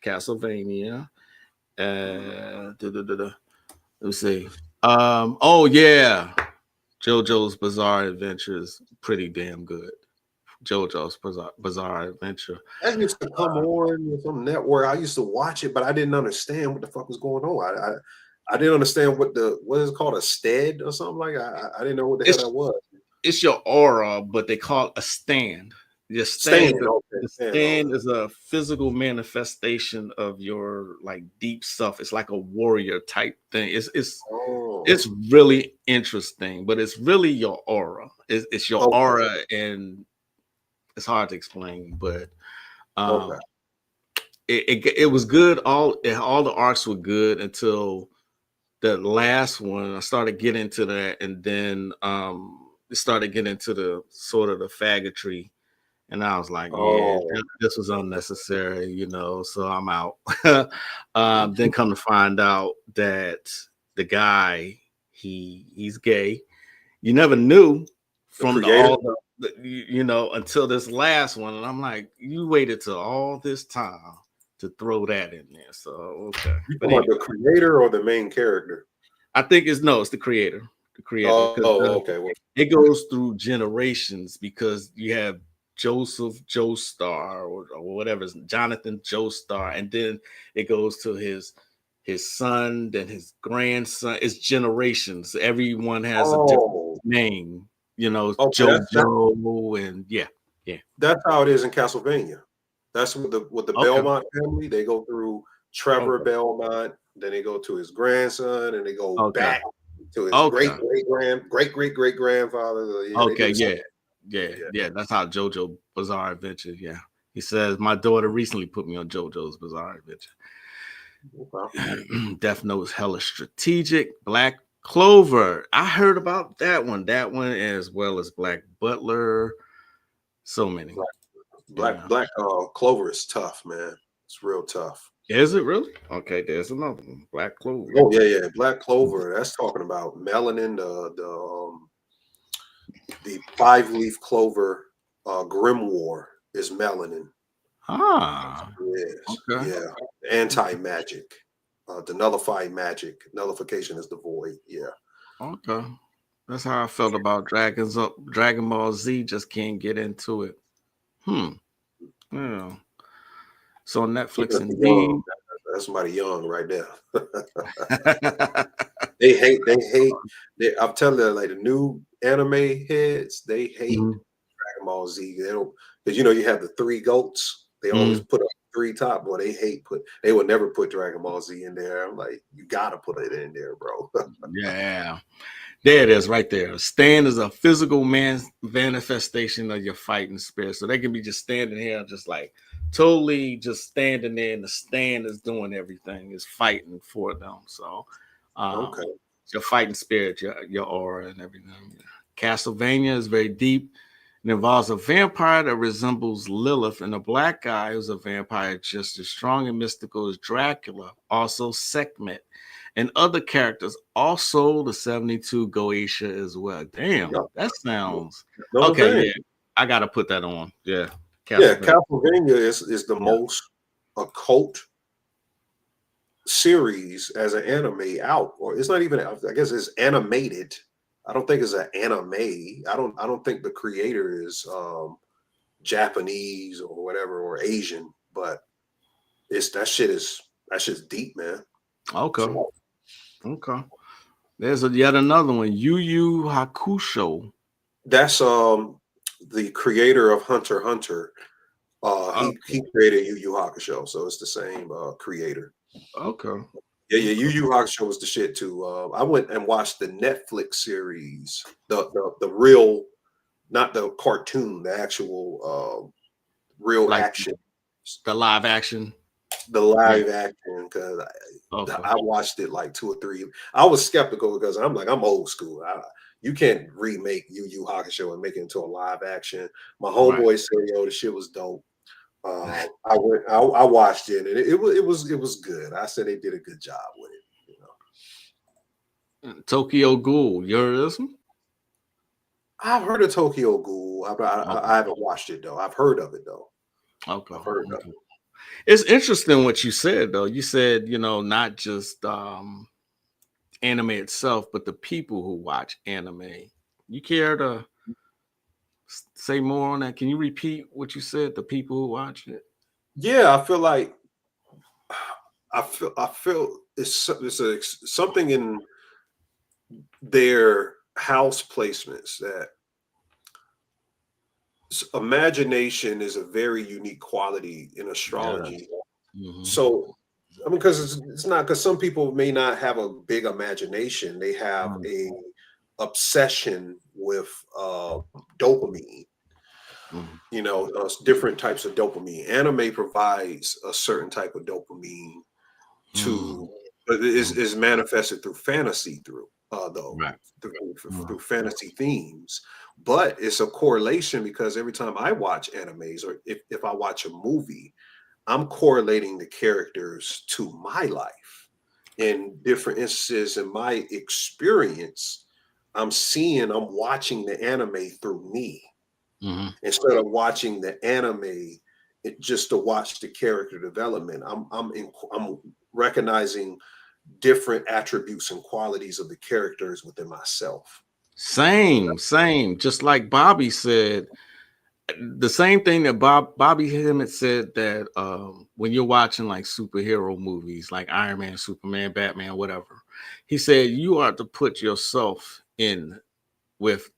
Castlevania. Let's see. Oh yeah, JoJo's Bizarre Adventure is pretty damn good. JoJo's Bizarre Adventure. That used to come on some network. I used to watch it, but I didn't understand what the fuck was going on. I didn't understand what is it called, a stead or something like. I didn't know what the hell It's that was. it's your aura, but they call it a stand. Your Stand, stand, okay, the stand, stand okay. is a physical manifestation of your like deep self. It's like a warrior type thing. It's Oh, really interesting, but it's really your aura. It's your okay, aura, and it's hard to explain, but okay. um, it was good. All the arcs were good until the last one. I started getting into that, and then it started getting into the sort of the faggotry, and I was like, yeah, Oh, this was okay. unnecessary, so I'm out. Then come to find out that the guy, he's gay. You never knew The from creator. until this last one, and I'm like, you waited till all this time to throw that in there. So okay, You but talking about anyway, the creator or the main character? I think it's the creator, because Okay. Well, it goes through generations because you have Joseph Joestar or whatever, Jonathan Joestar, and then it goes to his son, then his grandson. It's generations. Everyone has a different oh, name, okay. JoJo, and yeah, yeah. That's how it is in Castlevania. That's with the Okay, Belmont family. They go through Trevor okay, Belmont, then they go to his grandson, and they go okay, back to his okay, great great grandfather. So, yeah, they do okay. the same. Yeah, yeah, Yeah. yeah. That's how JoJo Bizarre Adventure. Yeah, he says my daughter recently put me on JoJo's Bizarre Adventure. Okay. Death Note is hella strategic. Black Clover. I heard about that one. That one, as well as Black Butler. So many. Black Yeah. Clover is tough, man. It's real tough. Is it really? Okay, there's another one. Black Clover. Oh yeah. Black Clover. That's talking about melanin. The 5-leaf clover grimoire is melanin. Ah, Yes, okay. yeah. Anti-magic. To nullify magic. Nullification is the void. Yeah. Okay. That's how I felt about Dragon Ball Z. Just can't get into it. Yeah. So That's Netflix young. indeed. That's somebody young right there. They hate. I'm telling you, like the new anime heads, they hate Mhm, Dragon Ball Z. They don't, because you have the three goats. They always mhm. put up three top. Boy, they would never put Dragon Ball Z in there. I'm like, you gotta put it in there, bro. Yeah. There it is right there. Stand is a physical manifestation of your fighting spirit. So they can be just standing here, just like totally just standing there, and the stand is doing everything, is fighting for them. So Okay. it's your fighting spirit, your aura and everything. Castlevania is very deep. It involves a vampire that resembles Lilith and a black guy who's a vampire just as strong and mystical as Dracula, also Sekhmet, and other characters. Also, the 72 Goetia as well. Damn, Yep. that sounds Another okay. thing. Yeah, I gotta put that on. Yeah, Yeah, Castlevania. Castlevania is the most occult series as an anime out, or it's not even. I guess it's animated. I don't think it's an anime. I don't think the creator is Japanese or whatever or Asian, but that's shit's deep, man. Okay, So okay. There's yet another one, Yu Yu Hakusho. that's the creator of Hunter x Hunter. He created Yu Yu Hakusho, so it's the same creator. Okay. Yeah, Yu Yu Hakusho was the shit too. I went and watched the Netflix series, the real, not the cartoon, the actual real Like action, the live action. the live action. Because I watched it like 2 or 3. I was skeptical because I'm old school. You can't remake Yu Yu Hakusho and make it into a live action. My homeboy said, "Yo, the shit was dope." I watched it and it was good. I said they did a good job with it. You know, Tokyo Ghoul. You heard of this one? I've heard of Tokyo Ghoul. I haven't watched it though. I've heard of it though. Okay. I've heard of it. It's interesting what you said though. You said, not just anime itself, but the people who watch anime. You care to say more on that? Can you repeat what you said? The people who watch it? Yeah, I feel like I feel it's something in their house placements that imagination is a very unique quality in astrology. Mm-hmm. So, I mean, because it's not, because some people may not have a big imagination; they have a obsession with dopamine. Different types of dopamine. Anime provides a certain type of dopamine but it is manifested through fantasy, through fantasy themes. But it's a correlation because every time I watch animes or if I watch a movie, I'm correlating the characters to my life. In different instances in my experience, I'm watching the anime through me. Instead of watching the anime just to watch the character development, I'm recognizing different attributes and qualities of the characters within myself. Same. Just like Bobby said, the same thing that Bobby Hemmett said that when you're watching like superhero movies like Iron Man, Superman, Batman, whatever, he said you are to put yourself in with,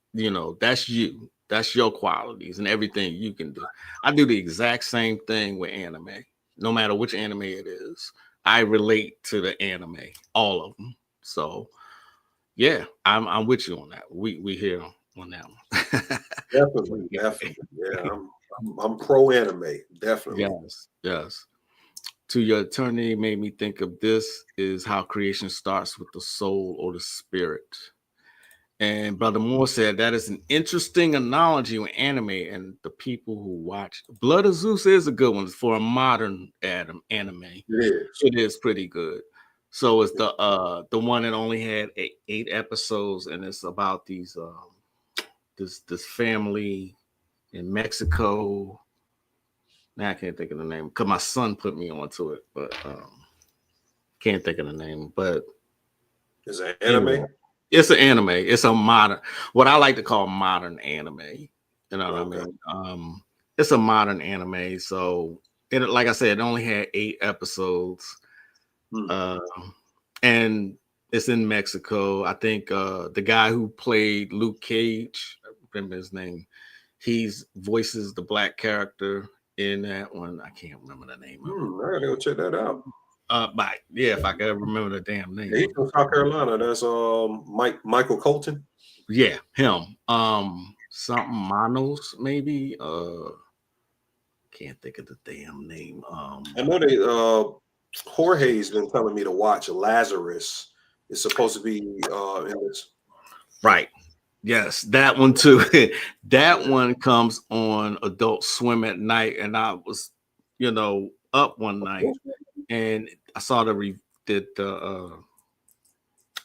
that's you. That's your qualities and everything you can do. I do the exact same thing with anime. No matter which anime it is, I relate to the anime, all of them. So, yeah, I'm with you on that. We here on that one. Definitely. Yeah, I'm pro anime. Definitely. Yes. To Your Eternity made me think of this is how creation starts with the soul or the spirit. And Brother Moore said that is an interesting analogy with anime and the people who watch. Blood of Zeus is a good one for a modern anime. It is pretty good. So it's the one that only had eight episodes, and it's about these this family in Mexico. Now I can't think of the name because my son put me onto it, but can't think of the name. But is it anime? Anyway. It's an anime. It's a modern, what I like to call modern anime. You know what I mean? It's a modern anime. So, like I said, it only had 8 episodes. And it's in Mexico. I think the guy who played Luke Cage, I remember his name, he's voices the black character in that one. I can't remember the name of it. I gotta go check that out. But yeah, if I could remember the damn name. He's from South Carolina. That's Michael Colton. Yeah, him. Something Manos, maybe. Can't think of the damn name. I know Jorge's been telling me to watch Lazarus. It's supposed to be in this. Right. Yes, that one too. That one comes on Adult Swim at night, and I was, up one night, and I saw the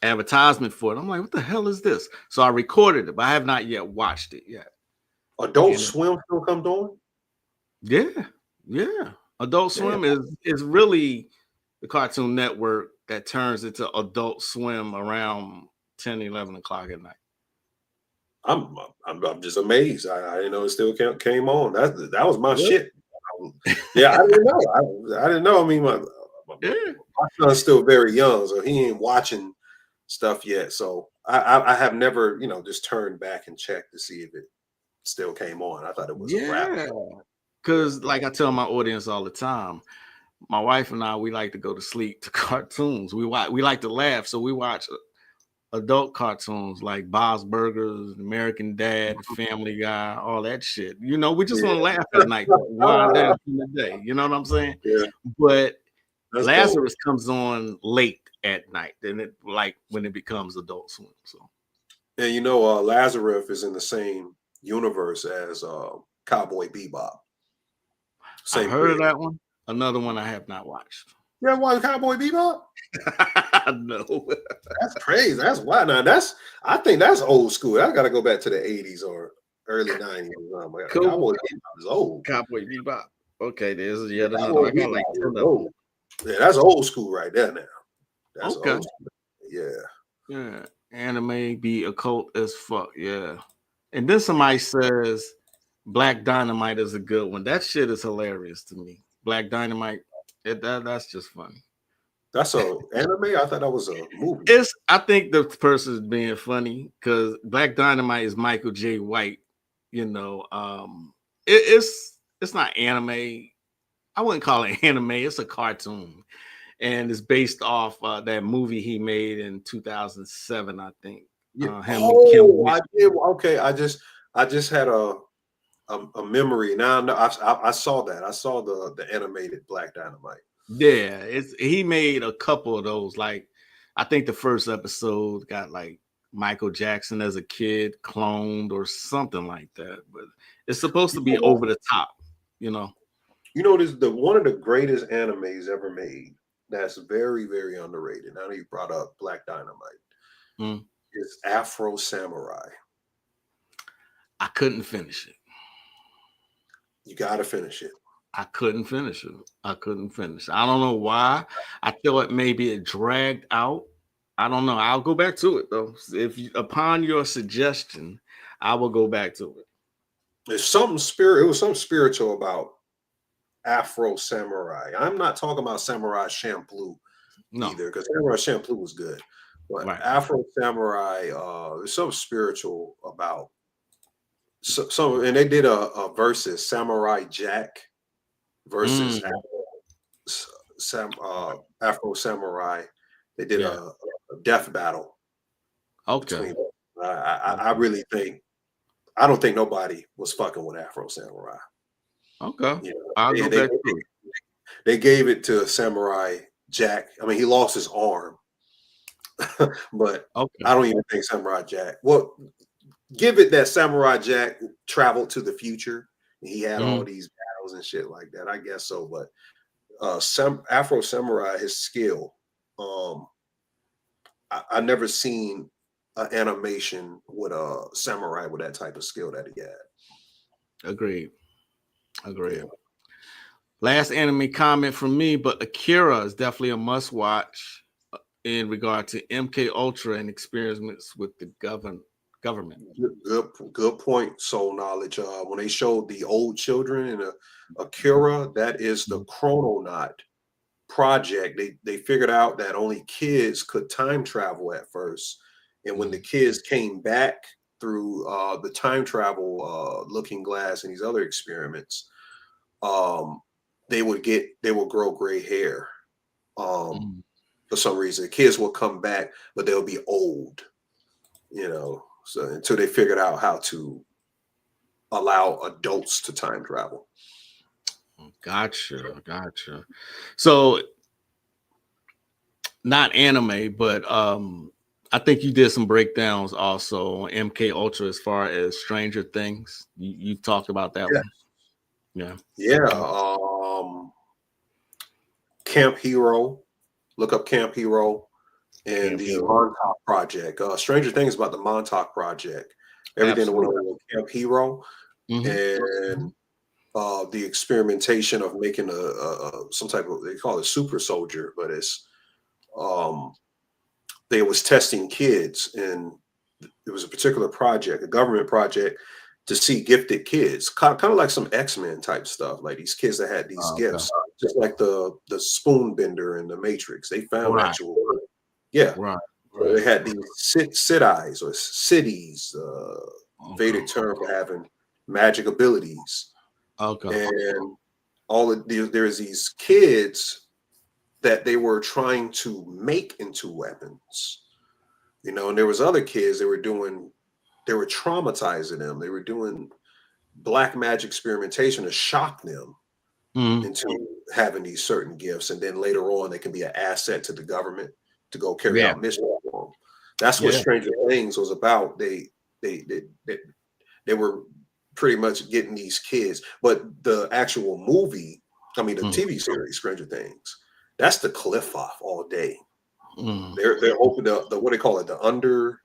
advertisement for it. I'm like, what the hell is this? So I recorded it, but I have not yet watched it yet. Adult And Swim still comes on? yeah. Adult Swim is really the Cartoon Network that turns into Adult Swim around 10, 11 o'clock at night. I'm just amazed. I didn't know it still came on. That was my shit. Yeah, I didn't know. I didn't know. I mean, my son's still very young, so he ain't watching stuff yet. So I have never, just turned back and checked to see if it still came on. I thought it was a wrap. Because like I tell my audience all the time, my wife and I, we like to go to sleep to cartoons. We like to laugh, so we watch adult cartoons like Bob's Burgers, American Dad, Family Guy, all that shit. We just want to laugh at night, wind down from the day. You know what I'm saying? Yeah. But That's Lazarus comes on late at night, then it like when it becomes Adult Swim. So, and Lazarus is in the same universe as Cowboy Bebop. I heard of that one. Another one I have not watched. You ever watch Cowboy Bebop? No. That's crazy. That's why. Now I think that's old school. I got to go back to the 80s or early 90s. Cool. Cowboy Bebop is old. Cowboy Bebop. Okay, there's yet another. I got like 10 of them. Yeah, that's old school right there now. That's okay. Old school. Yeah. Yeah. Anime be occult as fuck. Yeah. And then somebody says Black Dynamite is a good one. That shit is hilarious to me. Black Dynamite, that's just funny. That's a anime? I thought that was a movie. I think the person is being funny because Black Dynamite is Michael J. White. It's not anime. I wouldn't call it anime. It's a cartoon, and it's based off that movie he made in 2007, I think. Yeah. I did. Okay, I just had a memory. Now I saw that. I saw the animated Black Dynamite. Yeah, he made a couple of those. Like, I think the first episode got like Michael Jackson as a kid cloned or something like that. But it's supposed to be over the top, This is one of the greatest animes ever made. That's very, very underrated. Now that you brought up Black Dynamite, it's Afro Samurai. I couldn't finish it. You got to finish it. I couldn't finish it. I don't know why. I feel it maybe it dragged out. I don't know. I'll go back to it though. Upon your suggestion, I will go back to it. There's something spirit. It was something spiritual about Afro Samurai. I'm not talking about Samurai Champloo either, because Samurai Champloo was good. But Afro Samurai, there's something spiritual about. So and they did a versus Samurai Jack versus Afro Samurai. They did a death battle. Okay. I really think I don't think nobody was fucking with Afro Samurai. Okay. I'll go back to it. They gave it to Samurai Jack. I mean, he lost his arm, but I don't even think Samurai Jack. Well, give it that Samurai Jack traveled to the future and he had all these battles and shit like that. I guess so, but Afro Samurai, his skill. I never seen an animation with a samurai with that type of skill that he had. Agreed. Yeah. Last anime comment from me, but Akira is definitely a must watch in regard to MK Ultra and experiments with the government. Good point. Soul knowledge. When they showed the old children in Akira, that is the Chrononaut project. They figured out that only kids could time travel at first, and when the kids came back through the time travel looking glass and these other experiments, they would grow gray hair for some reason. The kids will come back, but they'll be old, so until they figured out how to allow adults to time travel. Gotcha. So not anime, but I think you did some breakdowns also on MK Ultra as far as Stranger Things. You talked about that Yeah. one. Yeah. Yeah. Camp Hero. Look up Camp Hero and Camp the Hero. Montauk Project. Stranger Things about the Montauk Project. Everything that went on with Camp Hero and the experimentation of making some type of, they call it super soldier, but it's they was testing kids, and it was a particular project, a government project, to see gifted kids, kind of like some X-Men type stuff, like these kids that had these Oh, okay. gifts, just like the spoon bender in the Matrix. They found Right. actual, yeah. Right. So they Right. had these Sidis or cities, Okay. Vedic term for having magic abilities, Okay. and all of there's these kids that they were trying to make into weapons, you know, and there was other kids they were traumatizing them. They were doing black magic experimentation to shock them into having these certain gifts, and then later on they can be an asset to the government to go carry Yeah. out missions for them. That's what Yeah. Stranger Things was about. They they were pretty much getting these kids, but the actual movie, I mean the TV series Stranger Things, that's the cliff off all day. They're hoping the what they call it, the under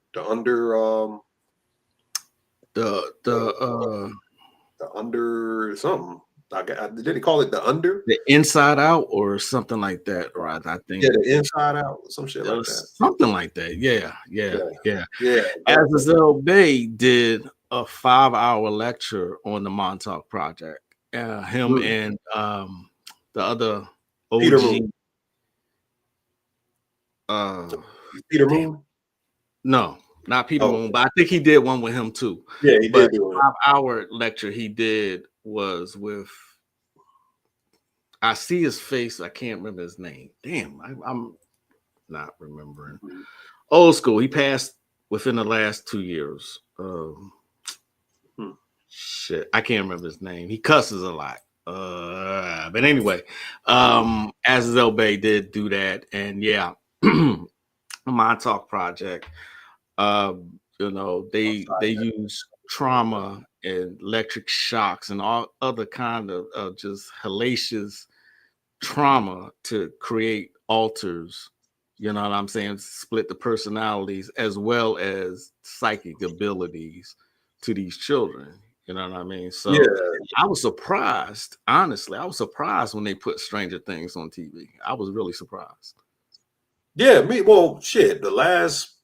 The the under something. Did they call it the under? the Inside Out or something like that, right? I think Yeah, the inside out, some shit like that. something like that. Yeah. Yeah. Azazel Bay did a 5-hour lecture on the Montauk Project. Him and the other Peter OG. Moon. Peter Damn, Moon? no, not Peter Oh, Moon, but I think he did one with him too. yeah, he But did do it. 5-hour lecture he did was with, I see his face, I can't remember his name. Damn, I'm not remembering. Old school. He passed within the last 2 years. Shit, I can't remember his name. He cusses a lot. But anyway, Azazel Bay did do that, and yeah, Montauk Project. You know, they use trauma and electric shocks and all other kind of just hellacious trauma to create alters. You know what I'm saying? Split the personalities as well as psychic abilities to these children. You know what I mean? So Yeah. I was surprised, honestly. I was surprised when they put Stranger Things on TV. I was really surprised. Yeah, well, shit, the last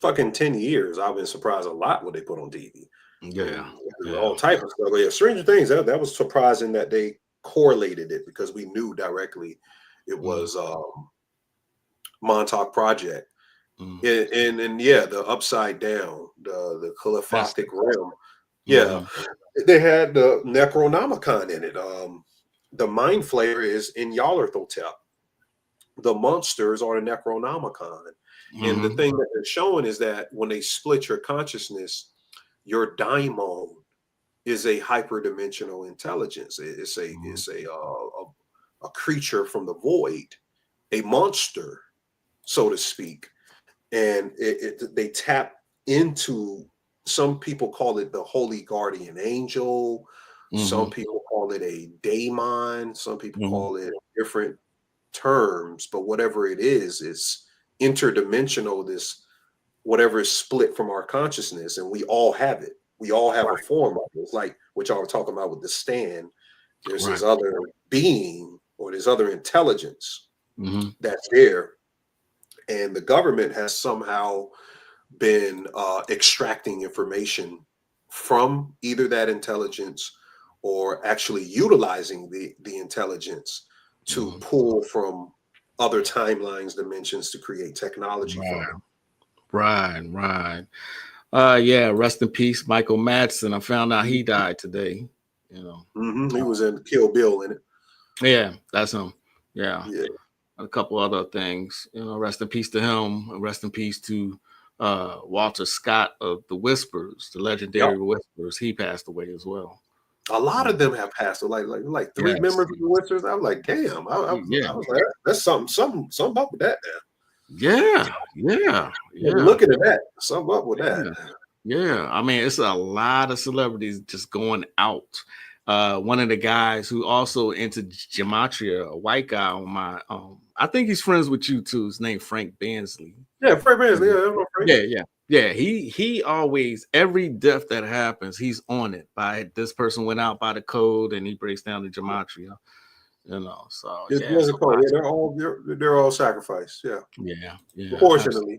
fucking 10 years, I've been surprised a lot what they put on TV. Yeah. All type of stuff. But yeah, Stranger Things, that was surprising that they correlated it, because we knew directly it was Montauk Project. And yeah, the upside down, the caliphatic realm. Yeah. They had the Necronomicon in it. The Mind Flayer is in Yallarthotep. The monsters are the Necronomicon. And the thing that they're showing is that when they split your consciousness, your daimon is a hyperdimensional intelligence. It's a creature from the void, a monster, so to speak. And they tap into, some people call it the holy guardian angel. Some people call it a daemon. Some people call it different terms, but whatever it is, it's interdimensional, this whatever is split from our consciousness, and we all have it. We all have a form of it. It's like what y'all were talking about with the stand. There's this other being, or this other intelligence that's there, and the government has somehow been extracting information from either that intelligence, or actually utilizing the intelligence to pull from other timelines, dimensions, to create technology from it. Right. Yeah, rest in peace, Michael Madsen. I found out he died today. You know, He was in Kill Bill in it. Yeah, that's him. Yeah. A couple other things. You know, rest in peace to him, and rest in peace to Walter Scott of the Whispers, the legendary Whispers. He passed away as well. A lot of them have passed. Like 3 members of the Whispers. I was like, damn. I was like, that's something up with that, man. Yeah. Looking at that, something up with that. Yeah. I mean, it's a lot of celebrities just going out. One of the guys who also into Gematria, a white guy on my I think he's friends with you too. His name Frank Bansley. Yeah, Frank Bansley. Yeah, I know Frank. Yeah. He always, every death that happens, he's on it. By this person went out by the code, and he breaks down the Gematria. You know, so It's yeah, what's it called? Yeah, they're all sacrificed. Yeah. Unfortunately,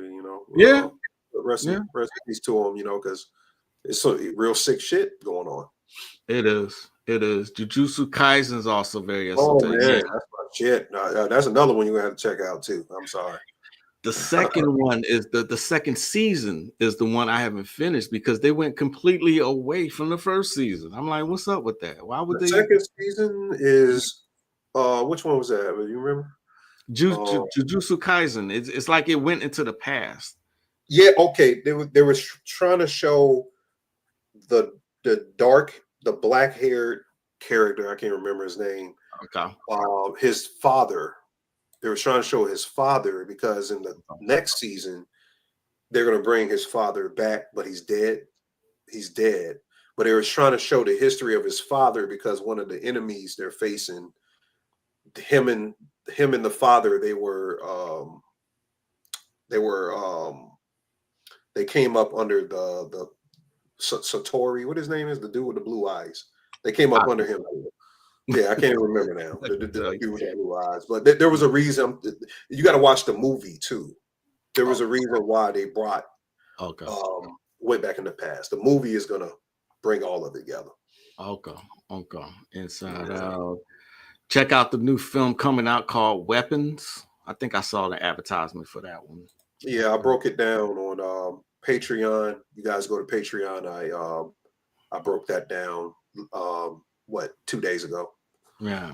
you know. Rest in peace to them, you know, because it's so real sick shit going on. It is. Jujutsu Kaisen is also very Oh esoteric. man, that's my shit. That's another one you're gonna have to check out too. I'm sorry. The second one is the second season is the one I haven't finished because they went completely away from the first season. I'm like, what's up with that? Why would the they? Second season is which one was that? You remember? Jujutsu Kaisen. It's like it went into the past. Yeah, okay. They were trying to show the black haired character. I can't remember his name. Okay. His father. They were trying to show his father because in the next season they're going to bring his father back, but he's dead. He's dead. But they were trying to show the history of his father because one of the enemies they're facing, him and the father, they came up under the Satori, what his name is, the dude with the blue eyes. They came up under him. Yeah, I can't even remember now. The dude with the blue eyes. But there was a reason. You got to watch the movie too. There was a reason why they brought went back in the past. The movie is gonna bring all of it together. Okay. Inside Out. Check out the new film coming out called Weapons. I think I saw the advertisement for that one. Yeah, I broke it down on Patreon. You guys go to Patreon. I broke that down 2 days ago. Yeah.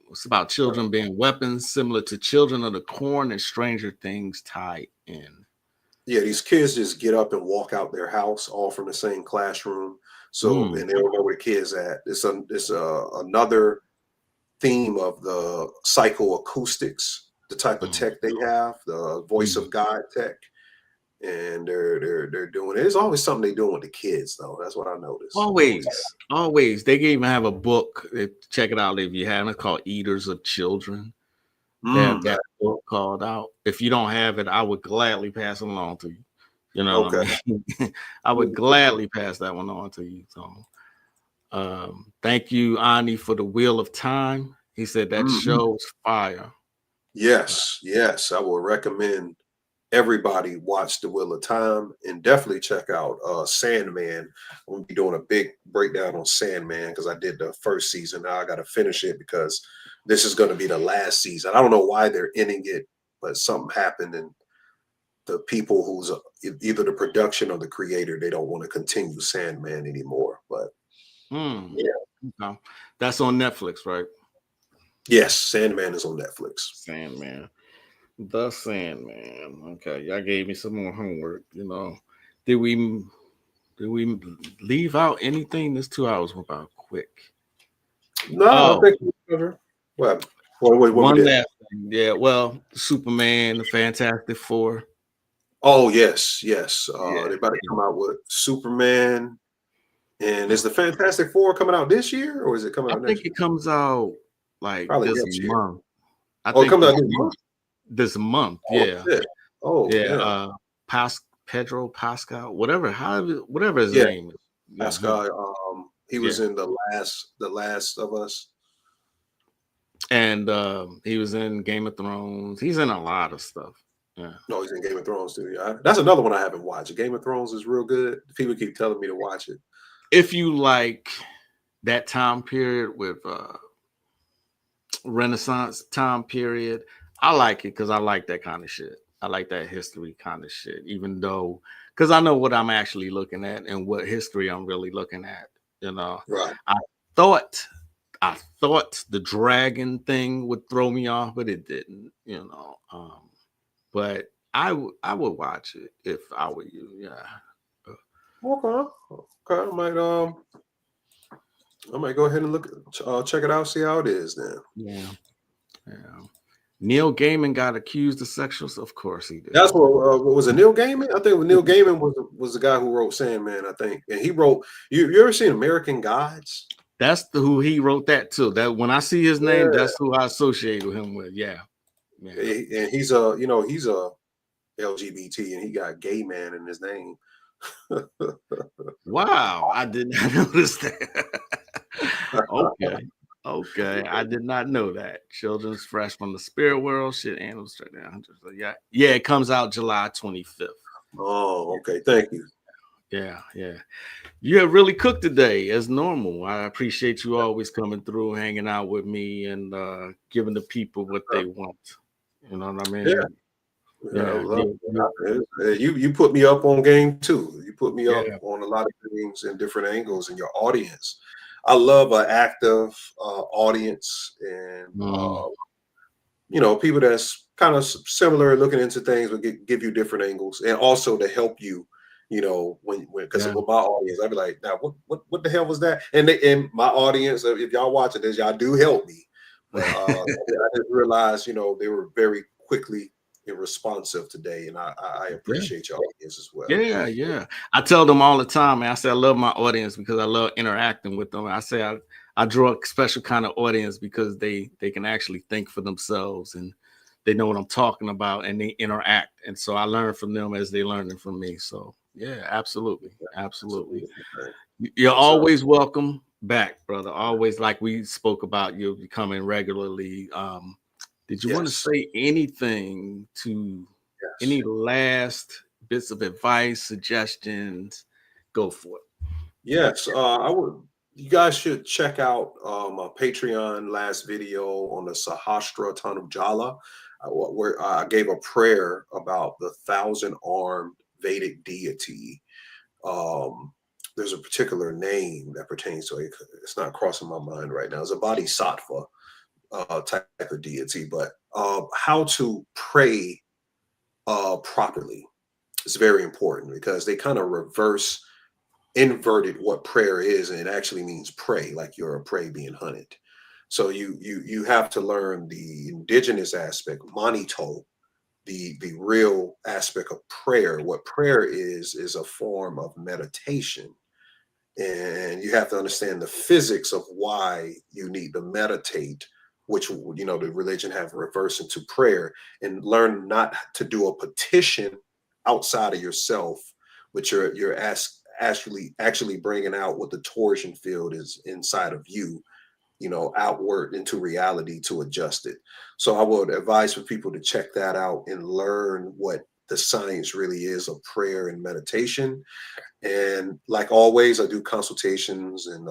It's about children being weapons, similar to Children of the Corn and Stranger Things tied in. Yeah, these kids just get up and walk out their house, all from the same classroom. So, and they don't know where the kids at. It's another theme of the psychoacoustics, the type of tech they have, the voice of God tech, and they're doing it. There's always something they're doing with the kids, though. That's what I noticed. Always. They even have a book. Check it out if you haven't. It's called Eaters of Children. They have that book called out. If you don't have it, I would gladly pass it along to you. You know what I mean? I would gladly pass that one on to you. So, thank you, Ani, for the Wheel of Time. He said that show's fire. Yes. I will recommend everybody watch The Wheel of Time and definitely check out Sandman. I'm gonna be doing a big breakdown on Sandman because I did the first season. Now I got to finish it because this is going to be the last season. I don't know why they're ending it, but something happened and the people who's either the production or the creator, they don't want to continue Sandman anymore. But yeah, that's on Netflix, right? Yes, Sandman is on Netflix. The Sandman. Okay, y'all gave me some more homework. You know, did we leave out anything? This 2 hours went by quick. No, I don't think we covered. What one last thing. Yeah, well, Superman, the Fantastic Four. Oh yes. They're about to come out with Superman. And is the Fantastic Four coming out this year or is it coming out next year? I think it comes out like probably this month. I think it comes out this month. Yeah. Yeah. Pedro Pascal, whatever his name is. Pascal. He was in the last of Us. And he was in Game of Thrones. He's in a lot of stuff. Yeah. No, he's in Game of Thrones too. Yeah. That's another one I haven't watched. Game of Thrones is real good. People keep telling me to watch it. If you like that time period with Renaissance time period, I like it because I like that kind of shit. I like that history kind of shit, even though, because I know what I'm actually looking at and what history I'm really looking at. You know, right. I thought the dragon thing would throw me off, but it didn't. You know, but I would watch it if I were you. Yeah. Okay. I might go ahead and check it out, see how it is then. Yeah. Neil Gaiman got accused of sexual. Of course he did. That's what was it. Neil Gaiman. I think Neil Gaiman was the guy who wrote Sandman. I think, and he wrote. You ever seen American Gods? That's who he wrote that too. That when I see his name, Yeah. that's who I associate with him with. Yeah. And he's a LGBT, and he got gay man in his name. Wow, I did not notice that. Okay, I did not know that. Children's Fresh from the Spirit World, shit, animals straight down. Yeah, it comes out July 25th. Oh, okay, thank you. Yeah. You have really cooked today, as normal. I appreciate you always coming through, hanging out with me, and giving the people what they want. You know what I mean? You put me up on game too. You put me up Yeah. on a lot of things in different angles in your audience. I love an active audience, and people that's kind of similar, looking into things, but give you different angles, and also to help you. Because with my audience, I'd be like, now what the hell was that? And my audience, if y'all watching this, y'all do help me. But I didn't realize, they were very quickly responsive today, and I appreciate your audience as well. Yeah. I tell them all the time, man. I say I love my audience because I love interacting with them. I say I draw a special kind of audience because they can actually think for themselves, and they know what I'm talking about, and they interact. And so I learn from them as they learning from me. So yeah, absolutely. You're always welcome back, brother. Always, like we spoke about, you'll be coming regularly. Did you want to say anything to any last bits of advice, suggestions? Go for it. Yes, I would. You guys should check out my Patreon last video on the Sahasra Tanujala, where I gave a prayer about the 1,000-armed Vedic deity. There's a particular name that pertains to it. It's not crossing my mind right now. It's a bodhisattva type of deity, but how to pray properly is very important, because they kind of inverted what prayer is, and it actually means prey, like you're a prey being hunted. So you have to learn the indigenous aspect, manito, the real aspect of prayer. What prayer is a form of meditation, and you have to understand the physics of why you need to meditate, which the religion have reversed into prayer, and learn not to do a petition outside of yourself, but you're actually bringing out what the torsion field is inside of you, outward into reality to adjust it. So I would advise for people to check that out and learn what the science really is of prayer and meditation. And like always, I do consultations and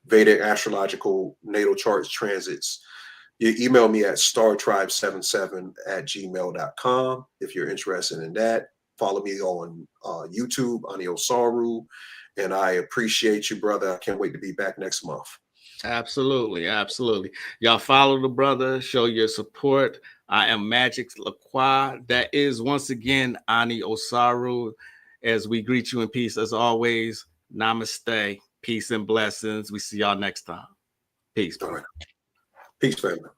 Vedic astrological natal charts, transits. You email me at startribe77@gmail.com if you're interested in that. Follow me on YouTube, Ani Osaru, and I appreciate you, brother. I can't wait to be back next month. Absolutely. Y'all follow the brother, show your support. I am Magick LaCroix. That is once again Ani Osaru. As we greet you in peace, as always, namaste, peace and blessings. We see y'all next time. Peace. All right. Peace, family.